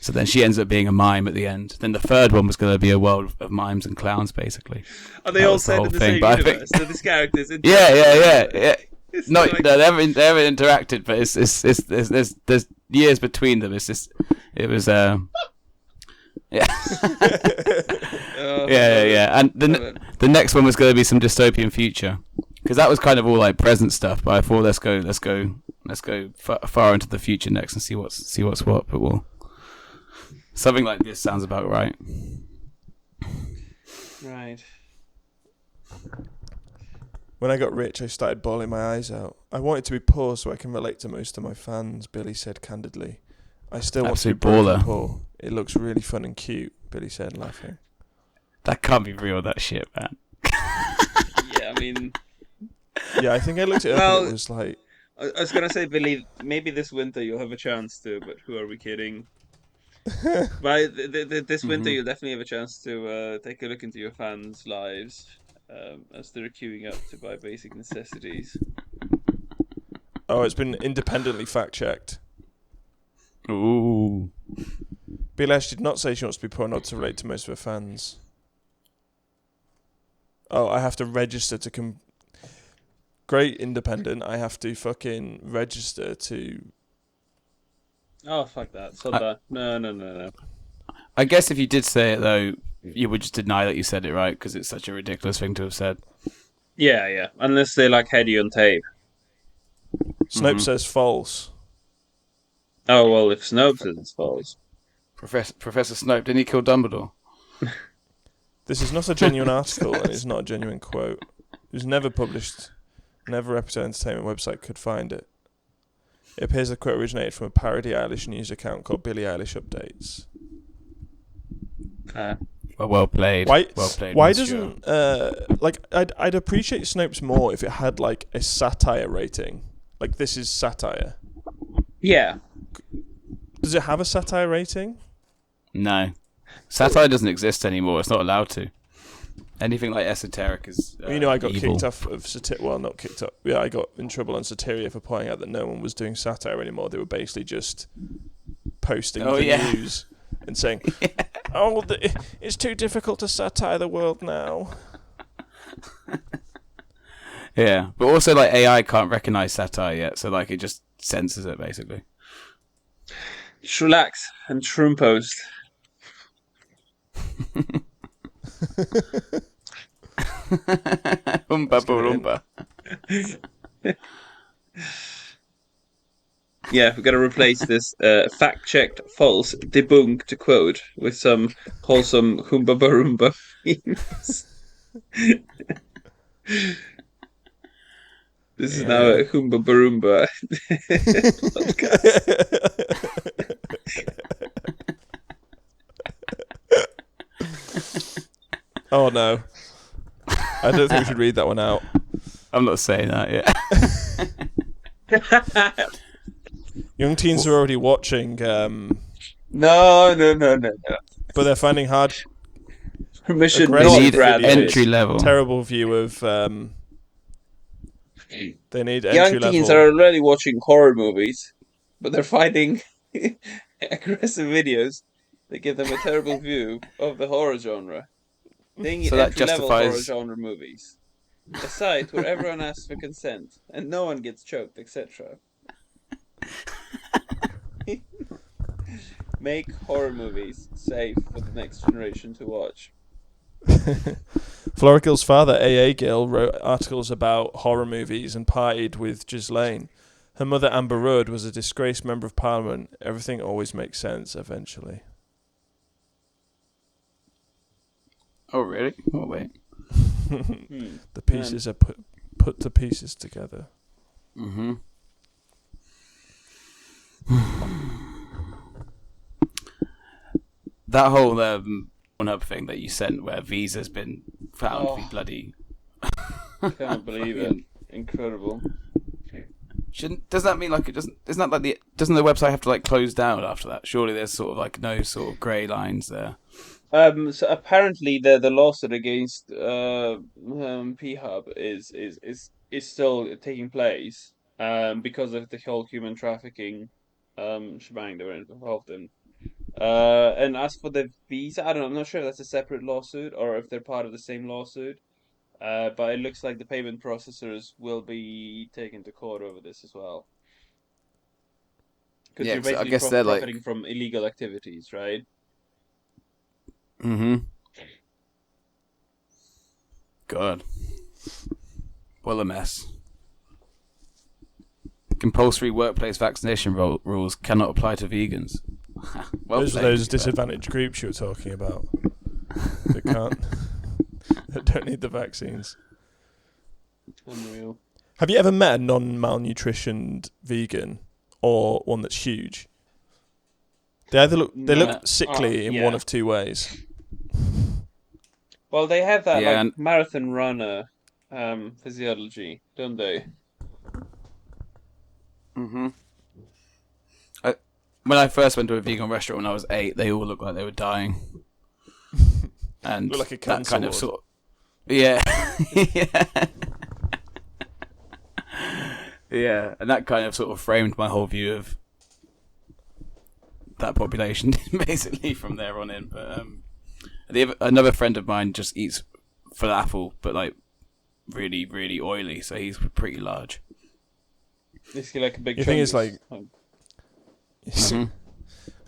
So then she ends up being a mime at the end. Then the third one was going to be a world of mimes and clowns, basically. Are they all set in the same universe? So this character's yeah. No, they haven't interacted, but there's years between them. It was yeah. Yeah. And the next one was going to be some dystopian future, because that was kind of all like present stuff. But I thought let's go far into the future next and see what's what. But something like this sounds about right. Right. When I got rich, I started bawling my eyes out. I wanted to be poor so I can relate to most of my fans, Billie said candidly. I still want to be broke and poor. It looks really fun and cute, Billie said, laughing. That can't be real, that shit, man. Yeah, I mean... Yeah, I think I looked it up and it was like... I was going to say, Billie, maybe this winter you'll have a chance to, but who are we kidding? But this winter you'll definitely have a chance to take a look into your fans' lives. As they're queuing up to buy basic necessities. Oh, it's been independently fact-checked. Ooh. BILES did not say she wants to be poor, not to relate to most of her fans. Oh, I have to register to Great independent, I have to fucking register to... Oh, fuck that. So that. No. I guess if you did say it, though, you would just deny that you said it, right? Because it's such a ridiculous thing to have said. Yeah. Unless they like had you on tape. Snopes says false. Oh, well, if Snopes says it's false. Professor Snope, didn't he kill Dumbledore? This is not a genuine article and it's not a genuine quote. It was never published. Never Reputable Entertainment website could find it. It appears the quote originated from a parody Eilish news account called Billie Eilish Updates. Well played. Why Monsieur. doesn't I'd appreciate Snopes more if it had like a satire rating. Like, this is satire. Yeah. Does it have a satire rating? No. Satire doesn't exist anymore. It's not allowed to. Anything like esoteric is I got evil. kicked off of well, not kicked off. Yeah, I got in trouble on Satyria for pointing out that no one was doing satire anymore. They were basically just posting the news and saying, it's too difficult to satire the world now. Yeah, but also like AI can't recognize satire yet, so like it just censors it basically. Just relax and shroom post. Oompa. Yeah, we've got to replace this fact-checked, false, debunked quote with some wholesome Hoomba Barumba memes. This is now a Hoomba Barumba podcast. Oh no. I don't think we should read that one out. I'm not saying that yet. Young teens are already watching. No. But they're finding hard. Permission they need entry level. Terrible view of. They need entry Young level. teens are already watching horror movies, but they're finding aggressive videos that give them a terrible view of the horror genre. They need So that entry-level horror justifies genre movies. A site where everyone asks for consent and no one gets choked, etc. Make horror movies safe for the next generation to watch. Florical's father, A.A. Gill, wrote articles about horror movies and partied with Ghislaine. Her mother, Amber Rudd, was a disgraced member of Parliament. Everything always makes sense eventually. Oh, really? Oh, wait. The pieces are put to pieces together. Mm-hmm. That whole Pornhub thing that you sent where Visa's been found to be bloody... Can't believe it. Incredible. Does that mean like it doesn't? Isn't that like doesn't the website have to like close down after that? Surely there's sort of like no sort of grey lines there. So apparently the lawsuit against PHUB is still taking place because of the whole human trafficking shebang they were involved in. And as for the visa, I don't know. I'm not sure if that's a separate lawsuit or if they're part of the same lawsuit. But it looks like the payment processors will be taken to court over this as well. Because Yeah, you're 'cause I basically guess they're like- profiting from illegal activities, right? Mm-hmm. God. What a mess. Compulsory workplace vaccination rules cannot apply to vegans. Those are played, those to be fair. disadvantaged groups you were talking about. They can't. They don't need the vaccines. Unreal. Have you ever met a non-malnutritioned vegan or one that's huge? They either look No. sickly in yeah. one of two ways. Well, they have that Yeah, like and- marathon runner physiology, don't they? Mm-hmm. When I first went to a vegan restaurant when I was 8, they all looked like they were dying. And Look like a that cancer kind of ward. sort of, yeah. Yeah. Yeah, and that kind of sort of framed my whole view of that population, basically, from there on in. But another friend of mine just eats falafel, but like really, really oily, so he's pretty large. It's like a big. The thing is, chungus. like, it's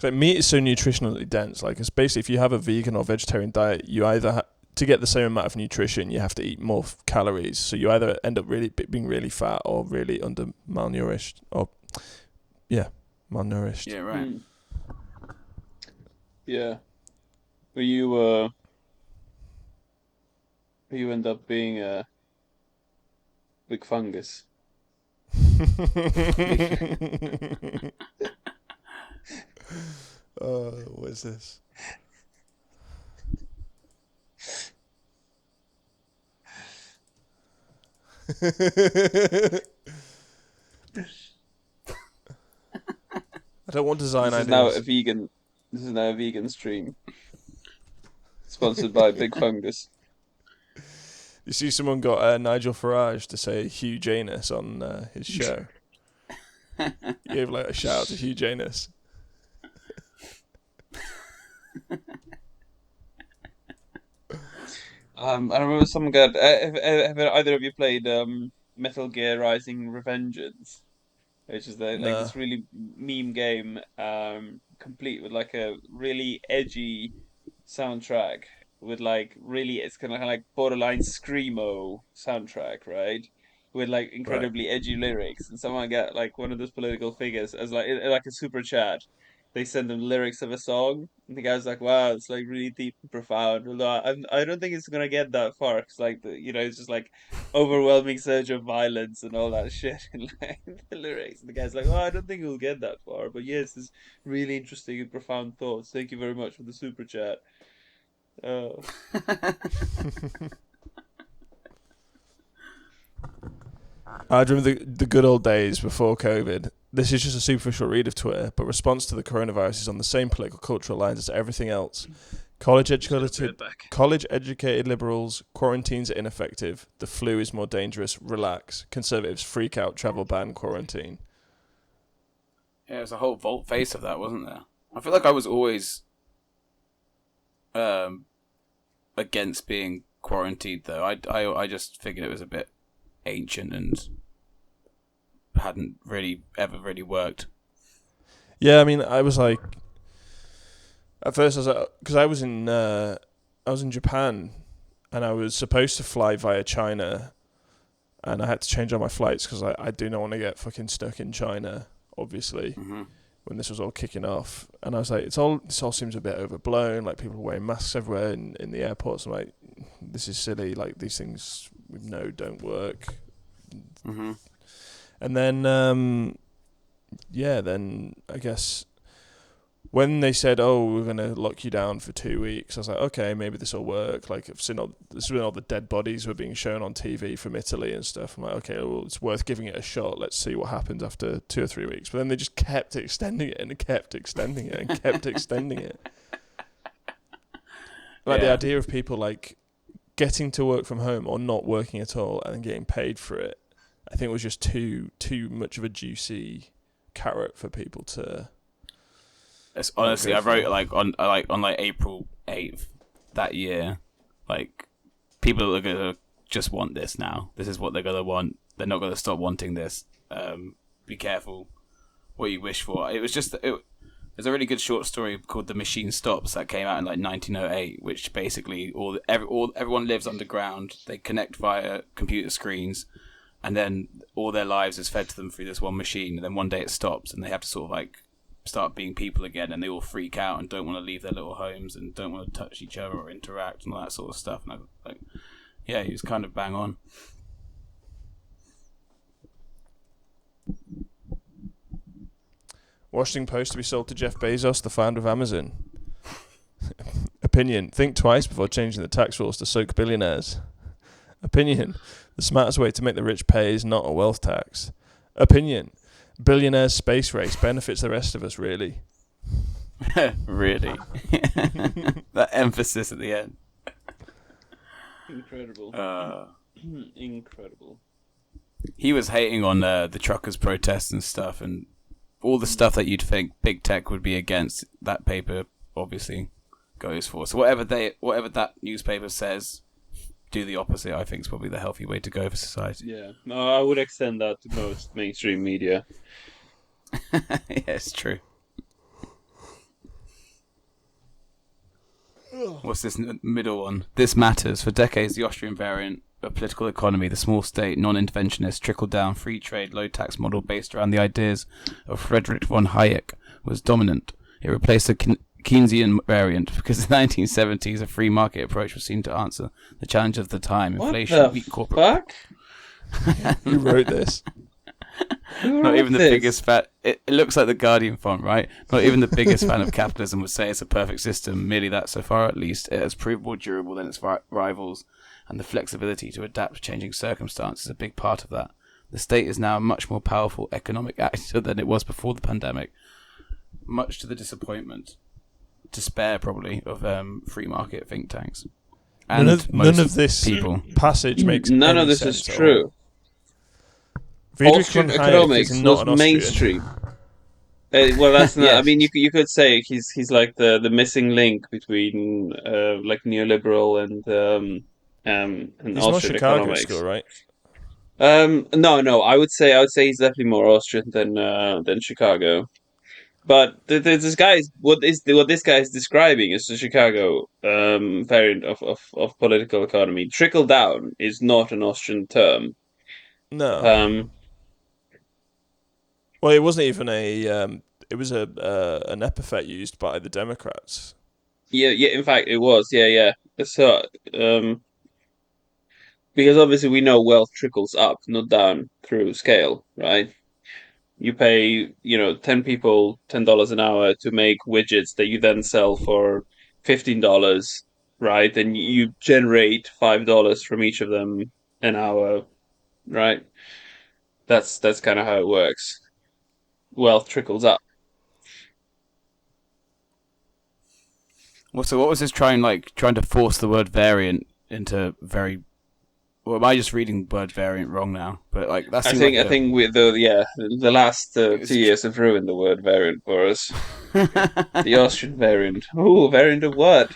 like meat is so nutritionally dense. Like, it's basically if you have a vegan or vegetarian diet, you either to get the same amount of nutrition, you have to eat more calories. So you either end up really being really fat or really under malnourished, or malnourished. Yeah, right. Mm. Yeah. Where you end up being a big fungus. What is this? I don't want design This is ideas. now a vegan. This is now a vegan stream. Sponsored by Big Fungus. You see, someone got Nigel Farage to say Hugh Janus on his show. He gave like a shout out to Hugh Janus. I remember someone got. Have either of you played Metal Gear Rising: Revengeance? Which is like Nah. this really meme game, complete with like a really edgy soundtrack with like really it's kind of like borderline screamo soundtrack, right? With like incredibly edgy lyrics, and someone got like one of those political figures as like a super chat. They send them lyrics of a song, and the guy's like, "Wow, it's like really deep and profound." Although I don't think it's gonna get that far, because like it's just like overwhelming surge of violence and all that shit in like the lyrics. And the guy's like, "Oh, I don't think we'll get that far, but yes, it's really interesting and profound thoughts. Thank you very much for the super chat." Oh. I remember the good old days before COVID. This is just a superficial read of Twitter, but response to the coronavirus is on the same political cultural lines as everything else. College-educated liberals, quarantines are ineffective, the flu is more dangerous, relax, conservatives freak out, travel ban, quarantine. Yeah, there's a whole volte face of that, wasn't there? I feel like I was always against being quarantined though. I just figured it was a bit ancient and hadn't really ever really worked. Yeah, I mean, I was like, at first I was like, because I was in Japan, and I was supposed to fly via China, and I had to change all my flights because I do not want to get fucking stuck in China, obviously, when this was all kicking off. And I was like, this all seems a bit overblown. Like, people are wearing masks everywhere in the airports. I'm like, this is silly. Like, these things we know don't work. And then, then I guess when they said, "Oh, we're gonna lock you down for 2 weeks," I was like, "Okay, maybe this will work." Like, I've seen all the dead bodies were being shown on TV from Italy and stuff. I'm like, "Okay, well, it's worth giving it a shot. Let's see what happens after 2 or 3 weeks." But then they just kept extending it and kept extending it and kept extending it. Like, the idea of people like getting to work from home or not working at all and then getting paid for it, I think was just too much of a juicy carrot for people to. It's, honestly, I wrote on April 8th that year, like, people are gonna just want this now. This is what they're gonna want. They're not gonna stop wanting this. Be careful what you wish for. It was just there's a really good short story called "The Machine Stops" that came out in like 1908, which basically everyone lives underground. They connect via computer screens, and then all their lives is fed to them through this one machine. And then one day it stops, and they have to sort of like start being people again, and they all freak out and don't want to leave their little homes and don't want to touch each other or interact and all that sort of stuff. And I was like, yeah, he was kind of bang on. Washington Post to be sold to Jeff Bezos, the founder of Amazon. Opinion: think twice before changing the tax rules to soak billionaires. Opinion: the smartest way to make the rich pay is not a wealth tax. Opinion: billionaires' space race benefits the rest of us, really. Really? That emphasis at the end. Incredible. Incredible. He was hating on the truckers' protests and stuff, and all the stuff that you'd think big tech would be against. That paper obviously goes for. So whatever that newspaper says, do the opposite. I think is probably the healthy way to go for society. Yeah, no, I would extend that to most mainstream media. Yeah, it's true. What's this middle one? This matters. For decades, the Austrian variant of political economy, the small state, non-interventionist, trickle-down, free trade, low-tax model based around the ideas of Friedrich von Hayek was dominant. It replaced the Keynesian variant because in the 1970s a free market approach was seen to answer the challenge of the time: inflation, weak corporate. Who wrote this? Not even the biggest fan. It looks like the Guardian font, right? Not even the biggest fan of capitalism would say it's a perfect system. Merely that, so far at least, it has proved more durable than its rivals, and the flexibility to adapt to changing circumstances is a big part of that. The state is now a much more powerful economic actor than it was before the pandemic, much to the disappointment, despair probably, of free market think tanks. And none of this passage makes none any of this sense is at true. all. Friedrich Austrian von Hayek economics is not was an Austrian. mainstream. Well, that's not. Yes. I mean, you could say he's like the missing link between like neoliberal and He's more Austrian Chicago economics. school, right? No. I would say he's definitely more Austrian than Chicago. But this guy is what this guy is describing is the Chicago variant of political economy. Trickle down is not an Austrian term. No. Well, it wasn't even it was an epithet used by the Democrats. Yeah. In fact, it was. Yeah. So, because obviously we know wealth trickles up, not down through scale, right? You pay, 10 people $10 an hour to make widgets that you then sell for $15, right? And you generate $5 from each of them an hour, right? That's kind of how it works. Wealth trickles up. Well, so what was this trying to force the word variant into very? Or am I just reading word variant wrong now? But that's. I think with the last 2 years have ruined the word variant for us. The Austrian variant. Ooh, variant of what?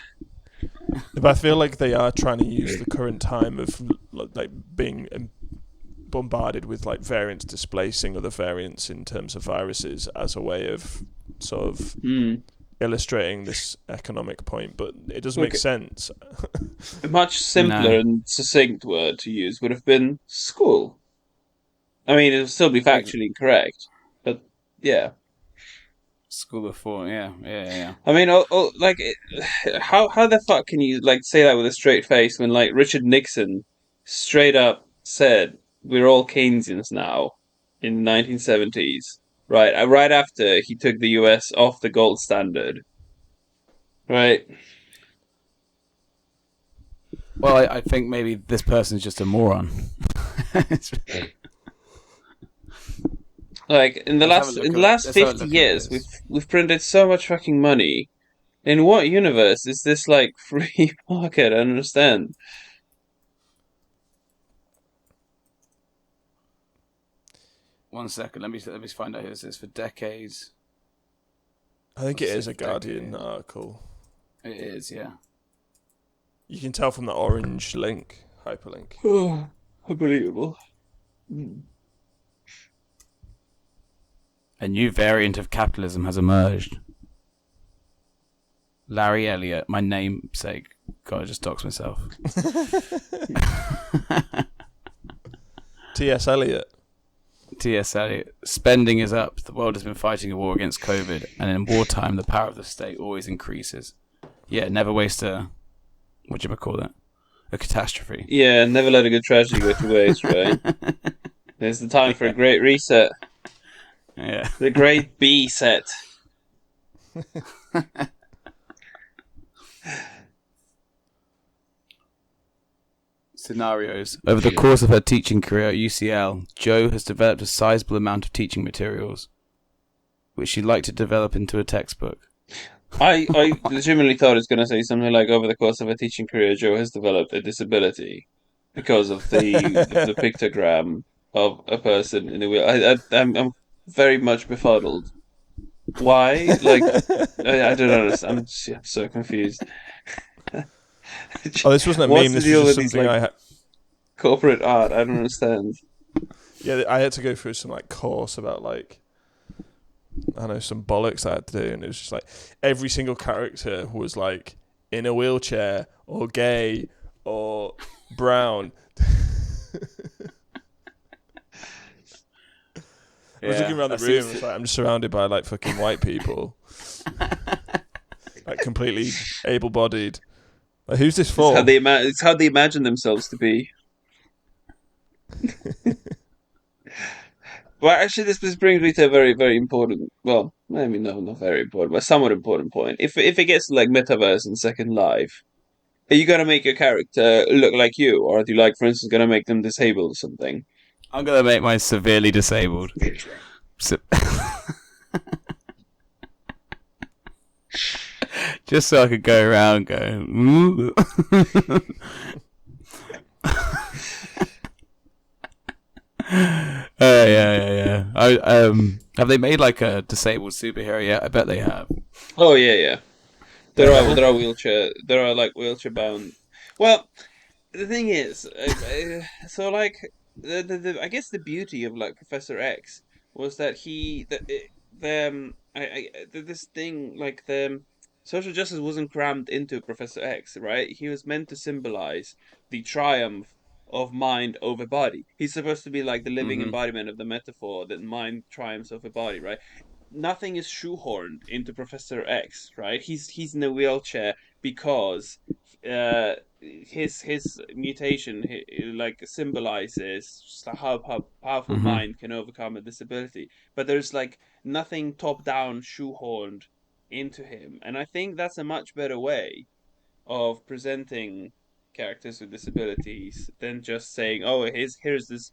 But I feel like they are trying to use the current time of like being bombarded with like variants displacing other variants in terms of viruses as a way of sort of illustrating this economic point, but it doesn't make sense. A much simpler and succinct word to use would have been school. I mean, it would still be factually incorrect, but yeah. School of thought, yeah. I mean, how the fuck can you like say that with a straight face when like Richard Nixon straight up said we're all Keynesians now in the 1970s, right after he took the US off the gold standard, right? Well, I think maybe this person's just a moron. Like in the last 50 years, we've printed so much fucking money. In what universe is this like free market? I don't understand. One second, let me find out who this is. For decades, I think it is a Guardian article. It is, yeah. You can tell from the orange link, hyperlink. Oh, unbelievable. A new variant of capitalism has emerged. Larry Elliott, my namesake. God, I just doxed myself. T.S. Eliot. T.S. Eliot. Spending is up. The world has been fighting a war against COVID, and in wartime, the power of the state always increases. Yeah, never waste a... What do you call that? A catastrophe. Yeah, never let a good tragedy go to waste, right? There's the time for a great reset. Yeah. The great B set. Scenarios. Over the course of her teaching career at UCL, Jo has developed a sizable amount of teaching materials, which she'd like to develop into a textbook. I legitimately thought it was going to say something like, over the course of her teaching career, Jo has developed a disability because of the pictogram of a person in a wheel. I'm very much befuddled. Why? Like, I don't understand. I'm so confused. Oh, this wasn't a meme. This was just something I had. Corporate art. I don't understand. Yeah, I had to go through some like course about like, I don't know, some bollocks I had to do, and it was just like every single character was like in a wheelchair or gay or brown. I was looking around the room. It's like I'm just surrounded by like fucking white people, like completely able-bodied. Like, who's this for? It's how they imagine themselves to be. Well, actually, this brings me to a very, very important. Well, I mean, no, not very important, but somewhat important point. If it gets to like Metaverse and Second Life, are you gonna make your character look like you, or are you like, for instance, gonna make them disabled or something? I'm gonna make mine severely disabled. Just so I could go around going. Yeah. Have they made like a disabled superhero yet? I bet they have. Oh yeah. There are wheelchair bound. Well, the thing is, so like I guess the beauty of like Professor X was that this thing like the social justice wasn't crammed into Professor X, right? He was meant to symbolize the triumph of mind over body. He's supposed to be like the living embodiment of the metaphor that mind triumphs over body, right? Nothing is shoehorned into Professor X, right? He's in a wheelchair because his mutation like symbolizes how powerful mind can overcome a disability. But there's like nothing top down shoehorned into him, and I think that's a much better way of presenting characters with disabilities than just saying, oh, here's this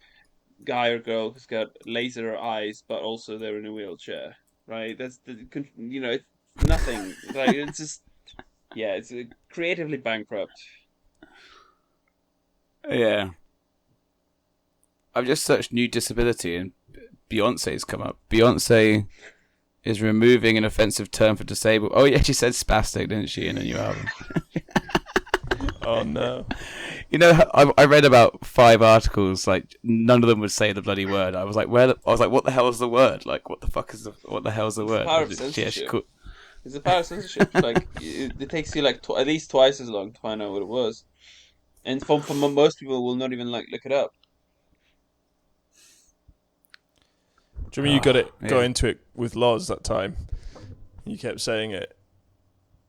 guy or girl who's got laser eyes but also they're in a wheelchair, right? That's it's nothing. Like, it's just, yeah, it's creatively bankrupt. Yeah, I've just searched new disability and Beyonce's come up. Beyonce is removing an offensive term for disabled. Oh yeah, she said spastic, didn't she, in a new album? Oh no. You know, I read about 5 articles. Like none of them would say the bloody word. I was like, I was like, what the hell is the word? Like, what the hell is the word? Power of censorship. It's a power of censorship. Like it takes you like at least twice as long to find out what it was, and for most people will not even like look it up. Do you mean you got into it with Loz that time? You kept saying it.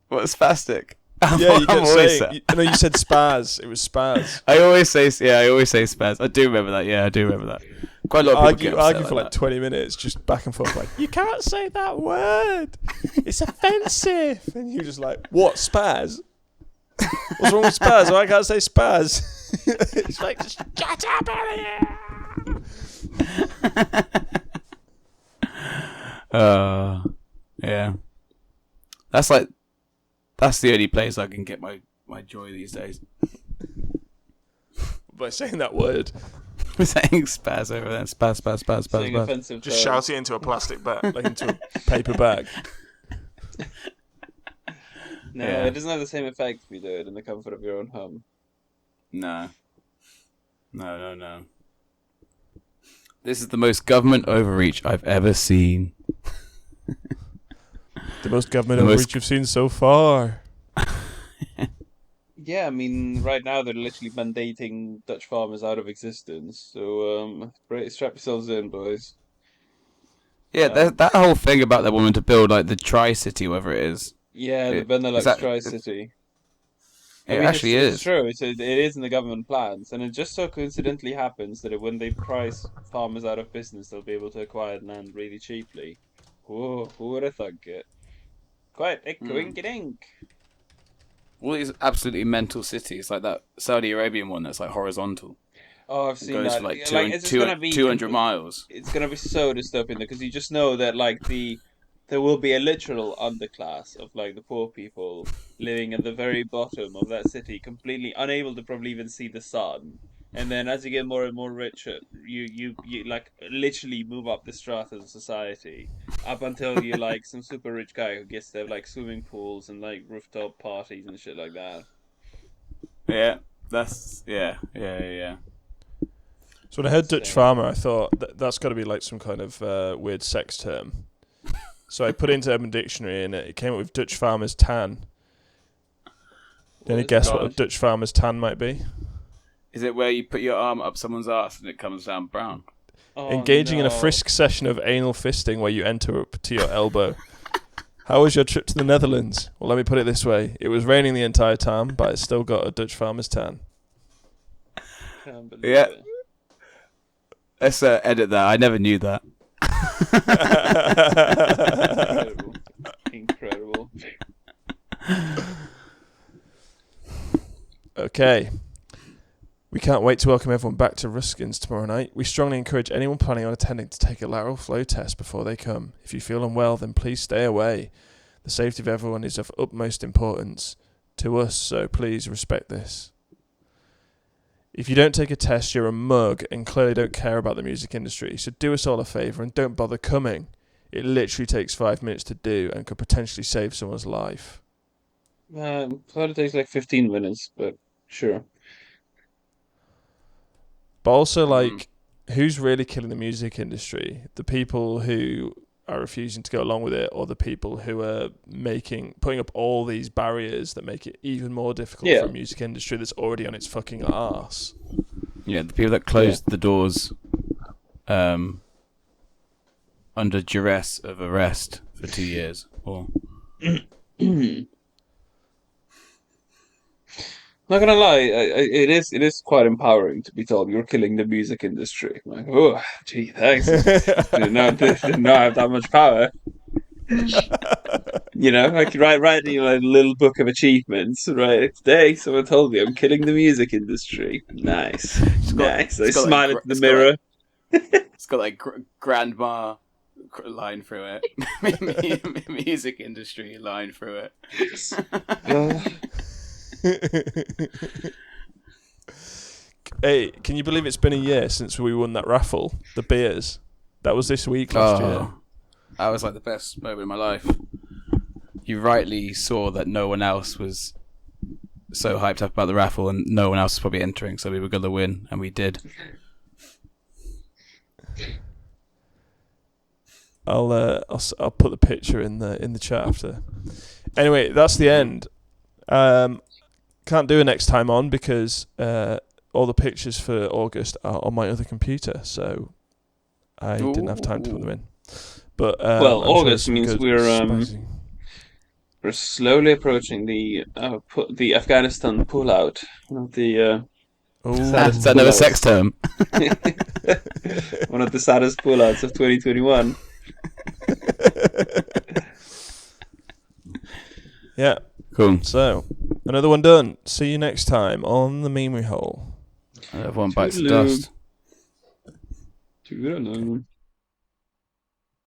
What, spastic? Yeah, you kept saying. You said spaz. It was spaz. I always say spaz. I do remember that. Yeah, I do remember that. Quite a lot of people argue for like 20 minutes, just back and forth, like, you can't say that word. It's offensive. And you're just like, what, spaz? What's wrong with spaz? Oh, I can't say spaz. It's like, just shut up, Elliot. Yeah. That's the only place I can get my joy these days. By saying that word. We're saying spaz over there. Spaz. Saying offensive just shout it into a plastic bag, like into a paper bag. No, it doesn't have the same effect if you do it in the comfort of your own home. No. This is the most government overreach I've ever seen. The most government overreach you've seen so far. Yeah, I mean, right now they're literally mandating Dutch farmers out of existence. So, strap yourselves in, boys. Yeah, that whole thing about the woman to build like the Tri-City, whatever it is. Yeah, the Benelux Tri-City. It actually is. It's true. It is in the government plans, and it just so coincidentally happens that when they price farmers out of business, they'll be able to acquire land really cheaply. Whoa, who would have thunk it? Quite a coinkydink. All these absolutely mental cities, like that Saudi Arabian one that's like horizontal. Oh, I've seen that. It goes for like 200 miles. It's gonna be so dystopian because you just know that like there will be a literal underclass of like the poor people living at the very bottom of that city, completely unable to probably even see the sun. And then as you get more and more richer, you like literally move up the strata of society up until you're like some super rich guy who gets to have like swimming pools and like rooftop parties and shit like that. Yeah, yeah. So when I heard Dutch farmer, I thought that's got to be like some kind of weird sex term. So I put it into Urban Dictionary and it came up with Dutch farmer's tan. Any guess what a Dutch farmer's tan might be? Is it where you put your arm up someone's ass and it comes down brown? Engaging in a frisk session of anal fisting where you enter up to your elbow. How was your trip to the Netherlands? Well, let me put it this way. It was raining the entire time, but it's still got a Dutch farmer's tan. Yeah. Let's edit that. I never knew that. Incredible. Okay. We can't wait to welcome everyone back to Ruskins tomorrow night. We strongly encourage anyone planning on attending to take a lateral flow test before they come. If you feel unwell, then please stay away. The safety of everyone is of utmost importance to us, so please respect this. If you don't take a test, you're a mug and clearly don't care about the music industry, so do us all a favour and don't bother coming. It literally takes 5 minutes to do and could potentially save someone's life. I thought it takes like 15 minutes, but sure. But also, like, who's really killing the music industry? The people who are refusing to go along with it, or the people who are putting up all these barriers that make it even more difficult for a music industry that's already on its fucking arse? Yeah, the people that closed the doors under duress of arrest for 2 years. Or Not gonna lie, it is quite empowering to be told you're killing the music industry. I'm like, oh, gee, thanks. didn't know I have that much power. You know, I could write a little book of achievements. Right today, someone told me I'm killing the music industry. Nice, nice. I smile into the mirror. It's got like grandma line through it, music industry line through it. Hey, can you believe it's been a year since we won that raffle? The beers. That was this week last year. That was like the best moment of my life. You rightly saw that no one else was so hyped up about the raffle, and no one else was probably entering, so we were going to win, and we did. I'll put the picture in the chat after. Anyway, that's the end. Can't do a next time on because all the pictures for August are on my other computer, so I didn't have time to put them in. But well, I'm August sure means we're slowly approaching the Afghanistan pullout. One of the Is that another sex term? one of the saddest pullouts of 2021. Yeah. Cool. So, another one done. See you next time on the Memery Hole. Everyone bites the dust. Toodaloo.